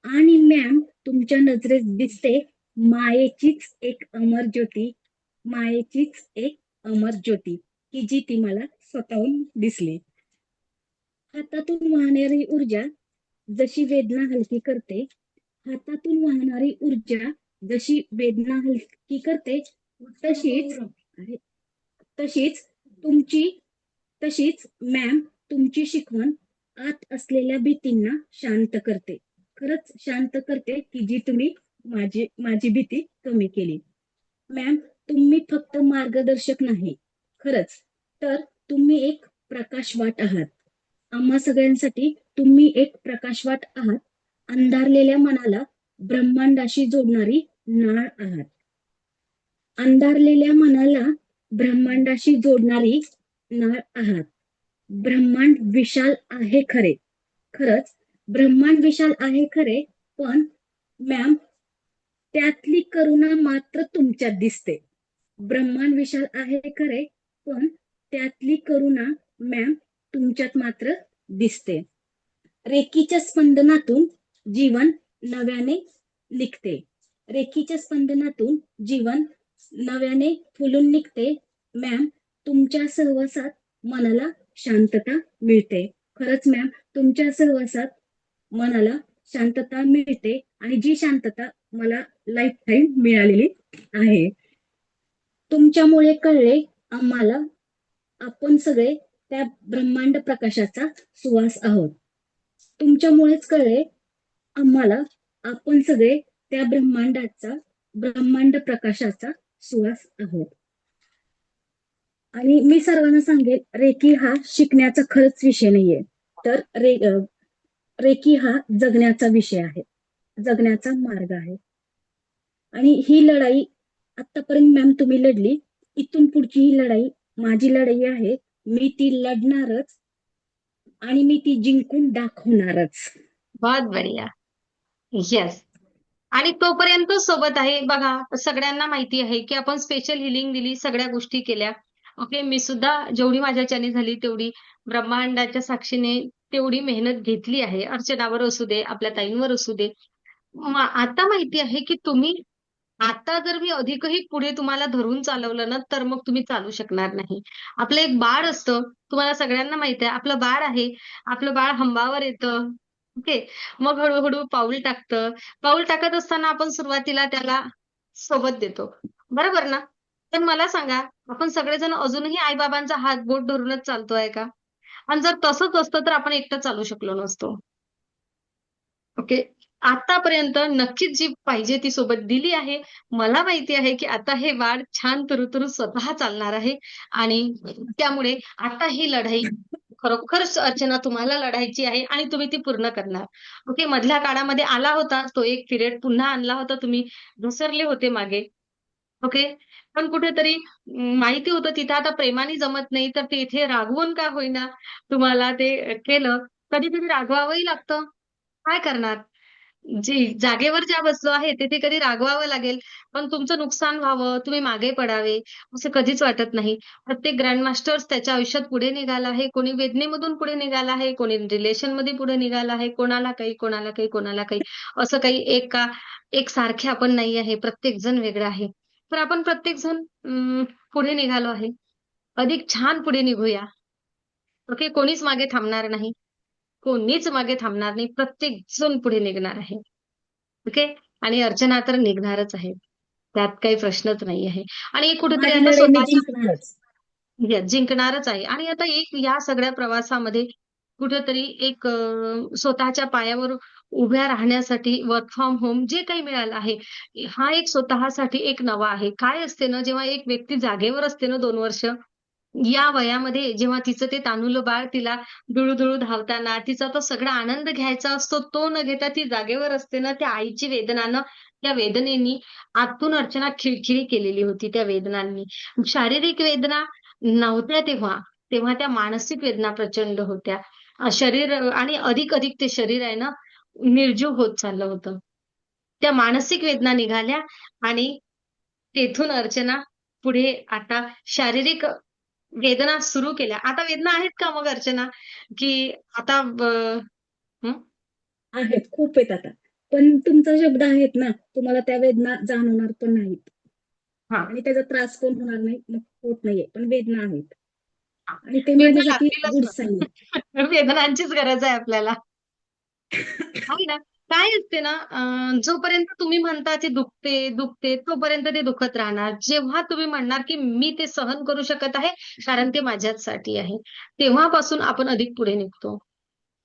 आणि मॅम तुमच्या नजरेत दिसते मायेचीच एक अमर ज्योती. मायेचीच एक अमर ज्योती की जी ती मला स्वतःहून दिसली. हातातून वाहणारी ऊर्जा जशी वेदना हलकी करते, हातातून वाहणारी ऊर्जा जशी वेदना हलकी करते, तशीच मॅम तुमची शिकवण आत असलेल्या भीतींना शांत करते. खरंच शांत करते की जी तुम्ही माझी भीती कमी केली. मॅम तुम्ही फक्त मार्गदर्शक नाही खरंच, तर तुम्ही एक प्रकाशवाट आहात. आम्हा सगळ्यांसाठी तुम्ही एक प्रकाशवाट आहात. अंधारलेल्या मनाला ब्रह्मांडाशी जोडणारी नाळ आहात. अंधारलेल्या मनाला ब्रह्मांडाशी जोडणारी नाळ आहात. ब्रह्मांड विशाल आहे खरे. खरंच ब्रह्मांड विशाल आहे खरे, पण मॅम त्यातली करुणा मात्र तुमच्यात दिसते. ब्रह्मांड विशाल आहे खरे, पण त्यातली करुणा मॅम तुमच्यात मात्र दिसते. रेकीच्या स्पंदनातून जीवन नव्याने निघते. रेकीच्या स्पंदनातून जीवन नव्याने फुलून निघते. मॅम तुमच्या सहवासात मनाला शांतता मिळते. खरंच मॅम तुमच्या सहवासात मनाला शांतता मिळते आणि जी शांतता मला लाईफ टाईम मिळालेली आहे. तुमच्यामुळे कळले आम्हाला आपण सगळे त्या ब्रह्मांड प्रकाशाचा सुवास आहोत. तुमच्यामुळेच कळले आम्हाला आपण सगळे त्या ब्रह्मांड प्रकाशाचा सुवास आहोत. आणि मी सर्वांना सांगेल रेकी हा शिकण्याचा खरंच विषय नाहीये, तर रेकी हा जगण्याचा विषय आहे, जगण्याचा मार्ग आहे. आणि ही लढाई आतापर्यंत मॅम तुम्ही लढली, इथून पुढची ही लढाई माझी लढाई आहे. मी ती लढणारच आणि मी ती जिंकून दाखवणारच. बहुत बढिया. येस. आणि तोपर्यंत सोबत आहे. बघा सगळ्यांना माहिती आहे की आपण स्पेशल हिलिंग दिली, सगळ्या गोष्टी केल्या. ओके. मी सुद्धा जेवढी माझ्याच्याने झाली तेवढी ब्रह्मांडाच्या साक्षीने तेवढी मेहनत घेतली आहे. अर्चनावर असू दे, आपल्या ताईंवर असू दे. आता माहिती आहे की तुम्ही आता जर मी अधिकही पुढे तुम्हाला धरून चालवलं ना, तर मग तुम्ही चालू शकणार नाही. आपलं एक बाळ असतं, तुम्हाला सगळ्यांना माहिती आहे. आपलं बाळ आहे, आपलं बाळ हंबावर येतं. ओके. मग हळूहळू पाऊल टाकतं. पाऊल टाकत असताना आपण सुरुवातीला त्याला सोबत देतो. बरोबर ना? पण मला सांगा, आपण सगळेजण अजूनही आई-बाबांचा हात बोट धरूनच चालतोय का? आणि जर तसंच असतं तर आपण एकटं चालू शकलो नसतो. ओके. आतापर्यंत नक्कीच जी पाहिजे ती सोबत दिली आहे. मला माहिती आहे, की आता हे बाळ छान तुरू-तुरू स्वतः चालणार आहे आणि त्यामुळे आता ही लढाई खरोखरच अर्चना तुम्हाला लढायची आहे आणि तुम्ही ती पूर्ण करणार. ओके. मधल्या काळामध्ये आला होता तो एक पिरियड पुन्हा आणला होता तुम्ही घसरले होते मागे. ओके. पण कुठेतरी माहिती होतं तिथं आता प्रेमाने जमत नाही, तर तिथे रागवून का होईना तुम्हाला ते केलं. कधी-कधी रागवावंही लागतं. काय करणार? जी जागेवर ज्या बसलो आहे, तिथे कधी रागवावं लागेल. पण तुमचं नुकसान व्हावं, तुम्ही मागे पडावे, असं कधीच वाटत नाही. प्रत्येक ग्रँड मास्टर्स त्याच्या आयुष्यात पुढे निघाला आहे. कोणी वेदनेमधून पुढे निघाला आहे, कोणी रिलेशनमध्ये पुढे निघाला आहे. कोणाला काही, कोणाला काही, कोणाला काही. असं काही एकसारखे आपण नाही आहे. प्रत्येक जण वेगळा आहे. तर आपण प्रत्येक जण पुढे निघालो आहे. अधिक छान पुढे निघूया. ओके. कोणीच मागे थांबणार नाही. कोणीच मागे थांबणार नाही. प्रत्येक जण पुढे निघणार आहे. ओके. आणि अर्चना तर निघणारच आहे. त्यात काही प्रश्नच नाही आहे. आणि कुठेतरी माझी आता लढाई मी स्वतःच्या जिंकणारच. जिंकणारच आहे. आणि आता एक या सगळ्या प्रवासामध्ये कुठेतरी एक स्वतःच्या पायावर उभ्या राहण्यासाठी वर्क फ्रॉम होम जे काही मिळालं आहे, हा एक स्वतःसाठी एक नवा आहे. काय असते ना, जेव्हा एक व्यक्ती जागेवर असते ना 2 वर्ष, या वयामध्ये जेव्हा तिचं ते तान्हुलं बाळ तिला दुळू-दुळू धावताना तिचा तो सगळा आनंद घ्यायचा असतो, तो न घेता ती जागेवर असते ना, त्या आईची वेदनानं, त्या वेदनेनी आतून अर्चना खिळखिळी केलेली होती त्या वेदनांनी. शारीरिक वेदना नव्हत्या तेव्हा, तेव्हा त्या मानसिक वेदना प्रचंड होत्या. शरीर आणि अधिक-अधिक ते शरीर आहे ना, निर्जीव होत चाललं होतं. त्या मानसिक वेदना निघाल्या आणि तेथून अर्चना पुढे आता शारीरिक वेदना सुरू केल्या. आता वेदना आहेत का मग अर्चना? की आता हं? आहेत, खूप आहेत आता. पण तुमचा शब्द आहेत ना, तुम्हाला त्या वेदना जाणवणार पण नाहीत. हां, आणि त्याचा त्रास पण होणार नाही, मग होत नाहीये. पण वेदना आहेत. हां. आणि ते वेदना माझ्यासाठी लागतीलच गुड ना. साईन आहे. वेदनांचीच गरज आहे आपल्याला. आहे ना. काय असते ना जोपर्यंत तुम्ही म्हणता ते दुखते, दुखते, तोपर्यंत ते दुखत राहणार. जेव्हा तुम्ही म्हणणार, की मी ते सहन करू शकत आहे, कारण ते माझ्याचसाठी आहे. तेव्हापासून आपण अधिक पुढे निघतो.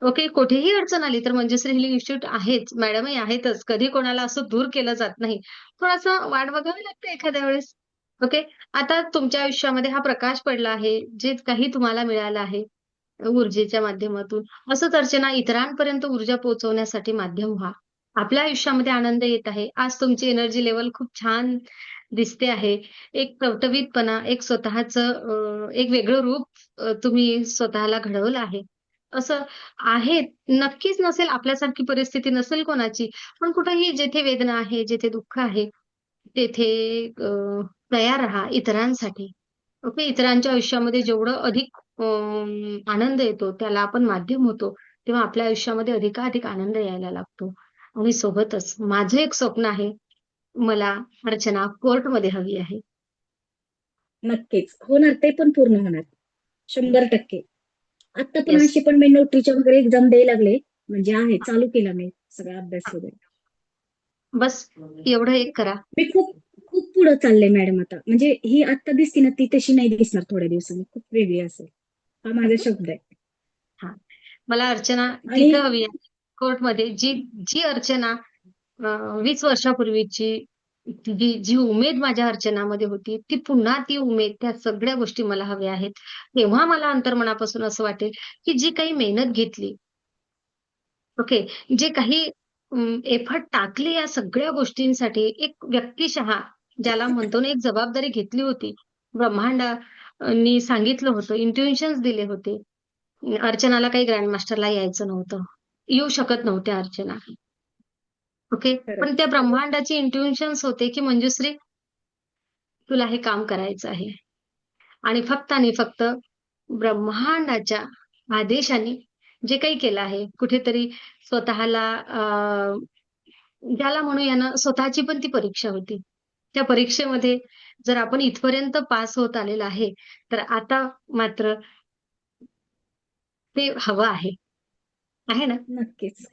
ओके. कुठेही अडचण आली तर मंजुश्री हिलिंग इन्स्टिट्यूट आहेच. मॅडमही आहेतच. कधी कोणाला असं दूर केलं जात नाही. थोडंसं वाट बघावी लागते एखाद्या वेळेस. ओके. आता तुमच्या आयुष्यामध्ये हा प्रकाश पडला आहे. जे काही तुम्हाला मिळालं आहे ऊर्जेच्या माध्यमातून. असंच अर्चना इतरांपर्यंत ऊर्जा पोहोचवण्यासाठी माध्यम व्हा. आपल्या आयुष्यामध्ये आनंद येत आहे. आज तुमची एनर्जी लेव्हल खूप छान दिसते आहे. एक टवटवीतपणा, एक स्वतःचं एक वेगळं रूप तुम्ही स्वतःला घडवलं आहे. असं आहे. नक्कीच नसेल आपल्यासारखी परिस्थिती नसेल कोणाची. पण कुठेही जेथे वेदना आहे, जेथे दुःख आहे, तेथे तयार राहा इतरांसाठी. ओके. इतरांच्या आयुष्यामध्ये जेवढं अधिक आनंद येतो, त्याला आपण माध्यम होतो, तेव्हा आपल्या आयुष्यामध्ये अधिकाधिक आनंद यायला लागतो. आणि सोबतच माझं एक स्वप्न आहे, मला अर्चना कोर्टमध्ये हवी आहे. नक्कीच. होणार, ते पण पूर्ण होणार. 100%. आता पण येस. अशी पण मी नोटरीच्या वगैरे एक्झाम द्यायला लागले. म्हणजे आहे, चालू केला मी सगळा अभ्यास वगैरे. बस एवढं एक करा. मी खूप खूप पुढे चालले मॅडम आता. म्हणजे ही आता दिसते ना, ती तशी नाही दिसणार थोड्या दिवसांनी. खूप वेगळी असेल. हा माझा शब्द आहे. हां. मला अर्चना आणि तिथं हवी आहे कोर्टमध्ये जी जी अर्चना 20 वर्षापूर्वीची जी जी उमेद माझ्या अर्चनामध्ये होती, ती पुन्हा ती उमेद, त्या सगळ्या गोष्टी मला हव्या आहेत. तेव्हा मला अंतर्मनापासून असं वाटेल, की जी काही मेहनत घेतली, ओके, जे काही एफर्ट टाकले या सगळ्या गोष्टींसाठी एक व्यक्तिशः ज्याला म्हणतो ना, एक जबाबदारी घेतली होती. ब्रह्मांडानी सांगितलं होतं, इंट्युइशन्स दिले होते. अर्चनाला काही ग्रँड मास्टरला यायचं नव्हतं. येऊ शकत नव्हत्या अर्चना. ओके. पण त्या खरंच. ब्रह्मांडाचे इंट्युइशन्स होते, की मंजुश्री तुला हे काम करायचं आहे. आणि फक्त ब्रह्मांडाच्या आदेशाने जे काही केलं आहे, कुठेतरी स्वतःला ज्याला म्हणूया ना, स्वतःची पण ती परीक्षा होती. त्या परीक्षेमध्ये जर आपण इथपर्यंत पास होत आलेलो आहे, तर आता मात्र ते हवं आहे. आहे ना? नक्कीच.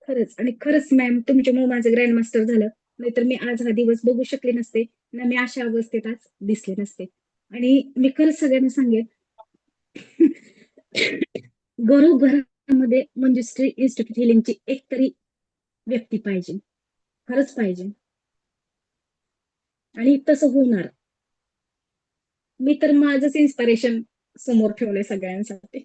खरंच आणि खरंच मॅम तुमच्यामुळे माझं ग्रँड मास्टर झालं. नाहीतर मी आज हा दिवस बघू शकले नसते ना, मी अशा अवस्थेत आज दिसले नसते. आणि मी खरंच सगळ्यांना सांगेन घरोघरामध्ये मंजुश्री इन्स्टिट्यूट हिलिंगची एक तरी व्यक्ती पाहिजे, खरंच पाहिजे. आणि तसं होणार. मी तर माझंच इन्स्पिरेशन समोर ठेवलंय सगळ्यांसाठी.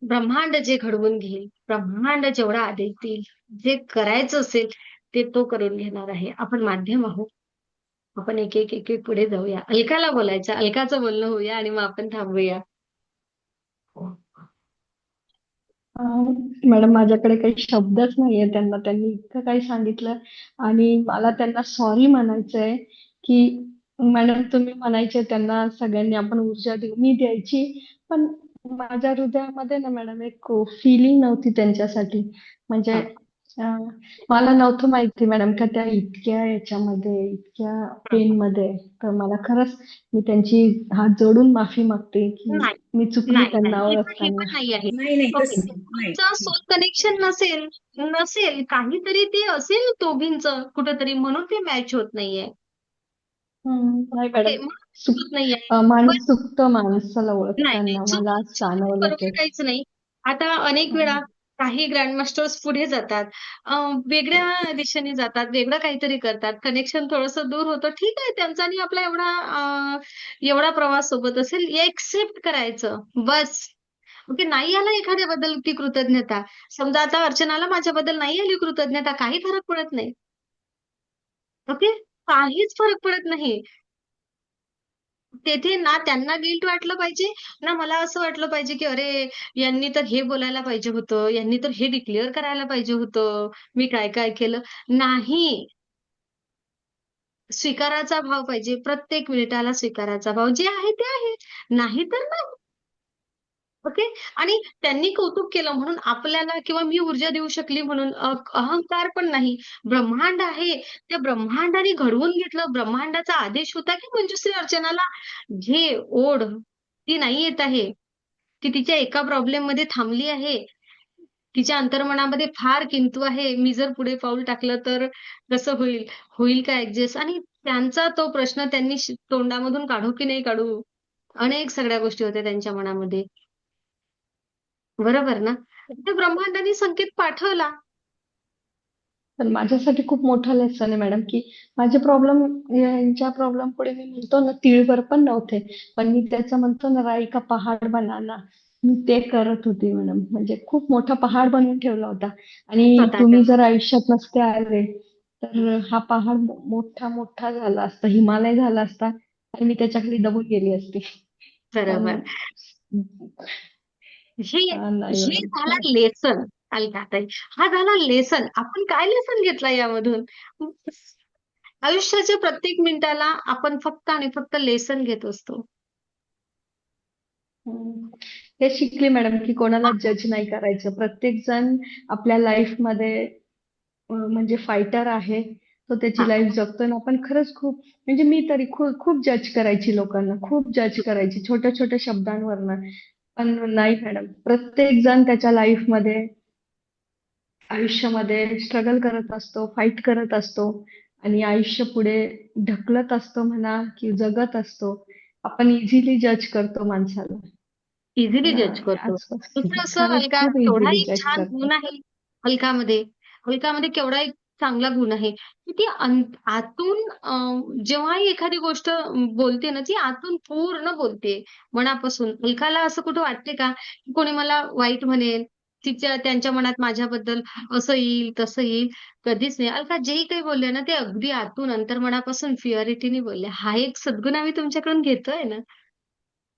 ब्रह्मांड जे घडवून घेईल, ब्रह्मांड जेवढा आदेश देईल, जे करायचं असेल ते तो करून घेणार आहे. आपण माध्यम आहोत. आपण एक एक एक एक पुढे जाऊया. अलकाला बोलायचं, अलकाचं बोलणं होऊया आणि मग आपण थांबूया. मॅडम माझ्याकडे काही शब्दच नाहीये त्यांना, त्यांनी इतकं काही सांगितलं आणि मला त्यांना सॉरी म्हणायचंय की मॅडम तुम्ही म्हणायचे त्यांना सगळ्यांनी आपण ऊर्जा देऊ, मी द्यायची, पण माझ्या हृदयामध्ये ना मॅडम एक फिलिंग नव्हती त्यांच्यासाठी. म्हणजे अं, मला नव्हतं माहिती मॅडम का त्या इतक्या याच्यामध्ये इतक्या पेन मध्ये आहे. तर मला खरंच मी त्यांची हात जोडून माफी मागते की नाही, मी चुकली नाही, त्यांना नाही. हे ओळखताना. पण नाही आहे. नाही नाही ओके. तसं नाही. तुमचं सोल कनेक्शन नसेल, काहीतरी ते असेल दोघींचं कुठेतरी म्हणून ते मॅच होत नाहीये. नाही ओके, मॅडम, म्हणून होत नाहीये. माणूस चुकतं माणसाला नाही, ओळखताना, नाही. मला आज चूक जाणवलं वगैरे ते. काहीच नाही. आता अनेक वेळा काही ग्रँडमास्टर्स पुढे जातात. वेगळ्या दिशेने जातात, वेगळं काहीतरी करतात. कनेक्शन थोडंसं दूर होतं. ठीक आहे, त्यांचा आणि आपला एवढा प्रवास सोबत असेल, एक्सेप्ट करायचं बस. ओके, नाही आला एखाद्याबद्दल ती कृतज्ञता. समजा आता अर्चनाला माझ्याबद्दल नाही आली कृतज्ञता, काही फरक पडत नाही. ओके, काहीच फरक पडत नाही. तेथे ना त्यांना गिल्ट वाटलं पाहिजे, ना मला असं वाटलं पाहिजे, की अरे यांनी तर हे बोलायला पाहिजे होतं, यांनी तर हे डिक्लेअर करायला पाहिजे होतं. मी काय-काय केलं. नाही. स्वीकाराचा भाव पाहिजे. प्रत्येक मिनिटाला स्वीकाराचा भाव. जे आहे ते आहे. नाही तर नाही. ओके. आणि त्यांनी कौतुक केलं म्हणून आपल्याला किंवा मी ऊर्जा देऊ शकली म्हणून अहंकार पण नाही. ब्रह्मांड आहे. त्या ब्रह्मांडाने घडवून घेतलं. ब्रह्मांडाचा आदेश होता, की मंजुश्री अर्चनाला घे, ओढ. ती नाही येत आहे. ती तिच्या एका प्रॉब्लेममध्ये थांबली आहे. तिच्या अंतर्मनामध्ये फार किंतु आहे. मी जर पुढे पाऊल टाकलं तर कसं होईल? होईल का ॲडजस्ट? आणि त्यांचा तो प्रश्न त्यांनी तोंडामधून काढू की नाही काढू? अनेक सगळ्या गोष्टी होत्या त्यांच्या मनामध्ये. बरोबर ना? तर ब्रह्मांडाने संकेत पाठवला. तर माझ्यासाठी खूप मोठा लेसन आहे मॅडम, की माझे प्रॉब्लेम यांच्या प्रॉब्लेम पुढे मी म्हणतो ना तीळभर पण नव्हते, पण मी त्याचं म्हणतो ना राई का पहाड बनाना, मी ते करत होती मॅडम. म्हणजे खूप मोठा पहाड बनवून ठेवला होता आणि स्वतःच्या तुम्ही जर आयुष्यात नसते आले तर हा पहाड मोठा मोठा झाला असता, हिमालय झाला असता आणि मी त्याच्याखाली दबून गेली असती. पण बरोबर. हे नाही हे मॅडम झाला खरंच. लेसन अलकाताई. हा झाला लेसन. आपण काय लेसन घेतला यामधून? आयुष्याच्या प्रत्येक मिनिटाला आपण फक्त आणि फक्त लेसन घेत असतो. हे शिकली मॅडम की कोणाला जज नाही करायचं. प्रत्येक जण आपल्या लाईफ मध्ये म्हणजे फायटर आहे. तो त्याची हां. लाईफ जगतो आणि आपण खरंच खूप म्हणजे मी तरी खूप खूप जज करायची लोकांना, खूप जज करायची छोट्या छोट्या शब्दांवरनं. पण नाही मॅडम, प्रत्येक जण त्याच्या लाईफ मध्ये आयुष्यामध्ये स्ट्रगल करत असतो, फाईट करत असतो आणि आयुष्य पुढे ढकलत असतो म्हणा की जगत असतो. आपण इझिली जज करतो माणसाला. इझिली जज नाही, करतो. दुसरं आजपासून असं खरंच अलका, खूप केवढा इझिली एक जज छान करतो. गुण आहे अलकामध्ये. अलकामध्ये केवढा एक चांगला गुण आहे, की ती आतून जेव्हाही एखादी गोष्ट बोलते ना, ती आतून पूर्ण बोलते, मनापासून. अलकाला असं कुठं वाटते का, की कोणी मला वाईट म्हणेल, त्यांच्या मनात माझ्याबद्दल असं येईल, तसं येईल, कधीच नाही. अलका जेही काही बोलले ना, ते अगदी आतून अंतर्मनापासून प्युरिटीने बोलले. हा एक सद्गुण आम्ही तुमच्याकडून घेतोय ना,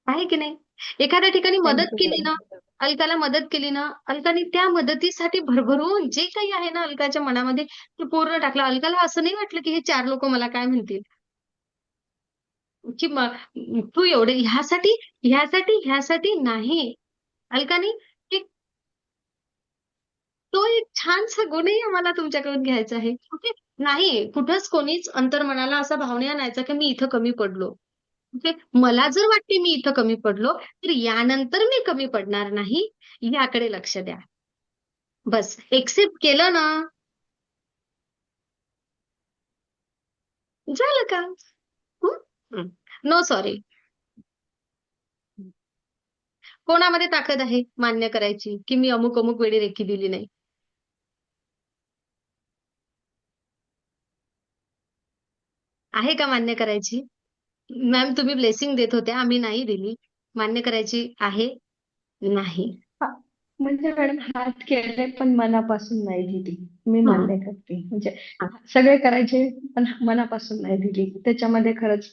आहे की नाही? एखाद्या ठिकाणी मदत थँक्यू केली मॅडम. ना, अलकाला मदत केली ना, अलकाने त्या मदतीसाठी भरभरून जे काही आहे ना अलकाच्या मनामध्ये ते पूर्ण टाकलं. अलकाला असं नाही वाटलं, की हे 4 लोकं मला काय म्हणतील? की तू एवढे ह्यासाठी नाही. अलकाने एक तो एक छानसा गुणही आम्हाला तुमच्याकडून घ्यायचा आहे. ओके. नाही, कुठंच कोणीच अंतर्मनाला असा भाव नाही आणायचा, की मी इथं कमी पडलो. ओके. मला जर वाटते मी इथं कमी पडलो, तर यानंतर मी कमी पडणार नाही, याकडे लक्ष द्या. बस एक्सेप्ट केलं ना, झालं का? No sorry. कोणामध्ये ताकद आहे मान्य करायची की मी अमुक अमुक वेळी रेकी दिली नाही? आहे का मान्य करायची? मॅम तुम्ही ब्लेसिंग देत होत्या, आम्ही नाही दिली. मान्य करायची आहे? नाही. म्हणजे मॅडम हात केले पण मनापासून नाही दिली. मी हा. मान्य करते. म्हणजे हा. सगळे करायचे पण मनापासून नाही दिली. त्याच्यामध्ये खरंच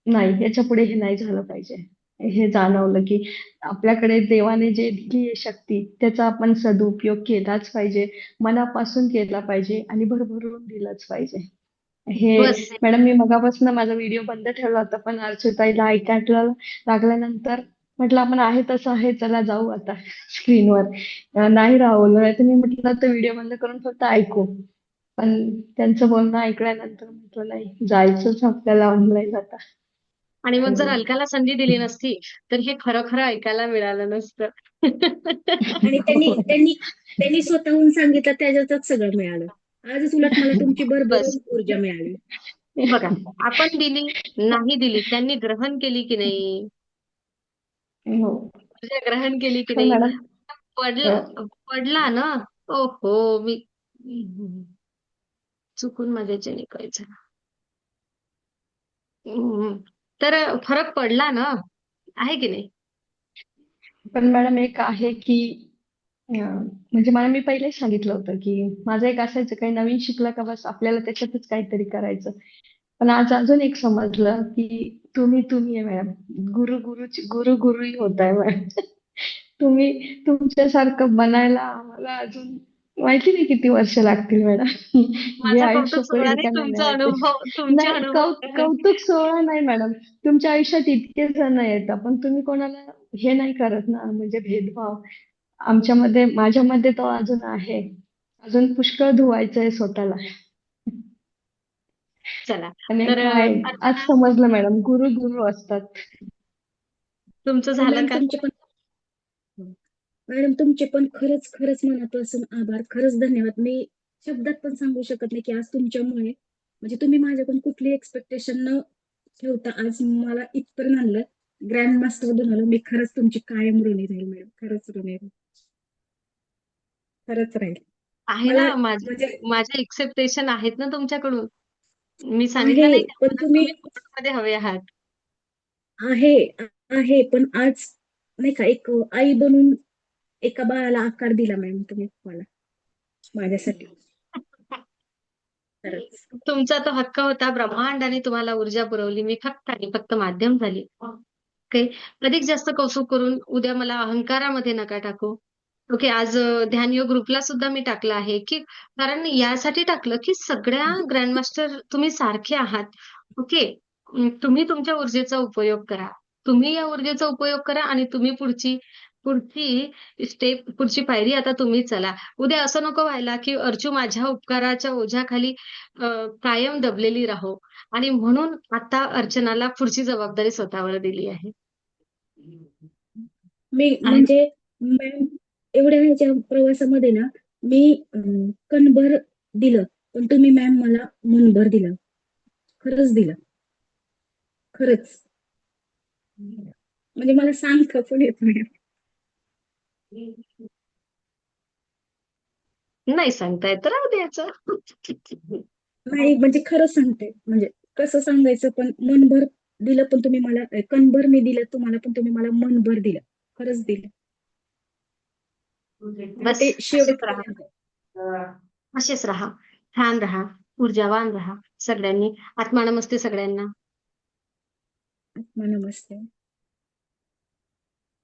नाही, याच्या पुढे हे नाही झालं पाहिजे. हे जाणवलं की आपल्याकडे देवाने जे दिली आहे शक्ती, त्याचा आपण सदुपयोग केलाच पाहिजे. मनापासून केला पाहिजे आणि भरभरून दिलंच पाहिजे. हे बस मॅडम मी मगापासून माझा व्हिडिओ बंद ठेवला होता, पण अर्चताईला ऐकायला लागल्यानंतर म्हटलं आपण आहे तसं आहे, चला जाऊ आता स्क्रीनवर. नाही राहवलं, नाही तर मी म्हटलं तर व्हिडिओ बंद करून फक्त ऐकू. पण त्यांचं बोलणं ऐकल्यानंतर म्हटलं नाही, जायचंच आपल्याला ऑनलाईन आता. आणि मग जर अलकाला संधी दिली नसती तर हे खरं खरं ऐकायला मिळालं नसतं. आणि त्यांनी स्वतःहून सांगितलं, त्याच्यातच सगळं मिळालं. आजच उलट मला तुमची बस भरभरून ऊर्जा मिळाली. बघा, आपण दिली, नाही दिली, त्यांनी ग्रहण केली की नाही? हो. ऊर्जा ग्रहण केली की पण नाही? मॅडम पडला ना, ओहो मी चुकून माझ्या याच्याने काय झालं. तर फरक पडला ना, आहे की नाही? पण मॅडम एक आहे की म्हणजे मला मी पहिलेच सांगितलं होतं की माझं एक असायचं, काही नवीन शिकलं का बस आपल्याला त्याच्यातच काहीतरी करायचं. पण आज अजून एक समजलं की तुम्ही आहे मॅडम, गुरुही होताय मॅडम. तुम्ही तुमच्यासारखं बनायला आम्हाला अजून माहिती नाही किती वर्ष लागतील मॅडम. जे माझा आयुष्य कौतुक सोहळा पडेल नाही, का नाही तुमचा माहिती. अनुभव, तुमचे नाही, अनुभव. कौतुक सोहळा नाही मॅडम. तुमच्या आयुष्यात इतके जण येतात पण तुम्ही कोणाला हे नाही करत ना, म्हणजे भेदभाव. माझ्यामध्ये तो अजून आहे. अजून पुष्कळ धुवायचंय स्वतःला. चला, आणि तर काय आज अर्चना, समजलं मॅडम, गुरु असतात. तुमचं झालं मॅम का? तुमचे पण खरंच खरंच मनापासून आभार, खरंच धन्यवाद. मी शब्दात पण सांगू शकत नाही की आज तुमच्यामुळे, म्हणजे तुम्ही माझ्याकडून कुठली एक्सपेक्टेशन न ठेवता आज मला इथपर्यंत आणलं, ग्रँड मास्टर बनवलं. मी खरंच तुमची कायम ऋणी राहील मॅडम, खरंच ऋणी राहील, खरंच राहील. आहे मला ना, म्हणजे माझे एक्सेप्टेशन आहेत ना तुमच्याकडून. मी सांगितलं आहे, नाही का, पण मला तुम्ही तुम्ही कोर्टमध्ये हवे आहात. आहे आहे पण आज नाही का, एक आई बनून एका बाळाला आकार दिला मॅम तुम्ही मला, माझ्यासाठी. खरंच तुमचा तो हक्क होता. ब्रह्मांडाने तुम्हाला ऊर्जा पुरवली. मी फक्त आणि फक्त माध्यम झाली. ओके. अधिक जास्त कौतुक करून उद्या मला अहंकारामध्ये नका टाकू. ओके. आज ध्यानयोग ग्रुपला सुद्धा मी टाकलं आहे, की कारण यासाठी टाकलं, की सगळ्या ग्रँडमास्टर तुम्ही सारखे आहात. ओके. तुम्ही तुमच्या ऊर्जेचा उपयोग करा. तुम्ही या ऊर्जेचा उपयोग करा आणि तुम्ही पुढची स्टेप, पुढची पायरी आता तुम्ही चला. उद्या असं नको व्हायला, की अर्चू माझ्या उपकाराच्या ओझ्याखाली कायम दबलेली राहो. आणि म्हणून आता अर्चनाला पुढची जबाबदारी स्वतःवर दिली आहे. मी आहे. म्हणजे मॅम, एवढ्या ह्याच्या प्रवासामध्ये ना मी कणभर दिलं, पण तुम्ही मॅम मला मनभर दिलं, खरंच दिलं, खरंच. म्हणजे मला सांगता पण येत नाही. नाही सांगता येत, राहू द्यायचं. नाही म्हणजे खरं सांगते, म्हणजे कसं सांगायचं, पण मनभर दिलं पण तुम्ही मला, कणभर मी दिलं तुम्हाला पण तुम्ही मला मनभर दिलं, खरंच दिलं. बस ते असेच राहा. शेवट असेच राहा. छान राहा. ऊर्जावान राहा. सगळ्यांनी. आत्मा नमस्ते सगळ्यांना. नमस्ते.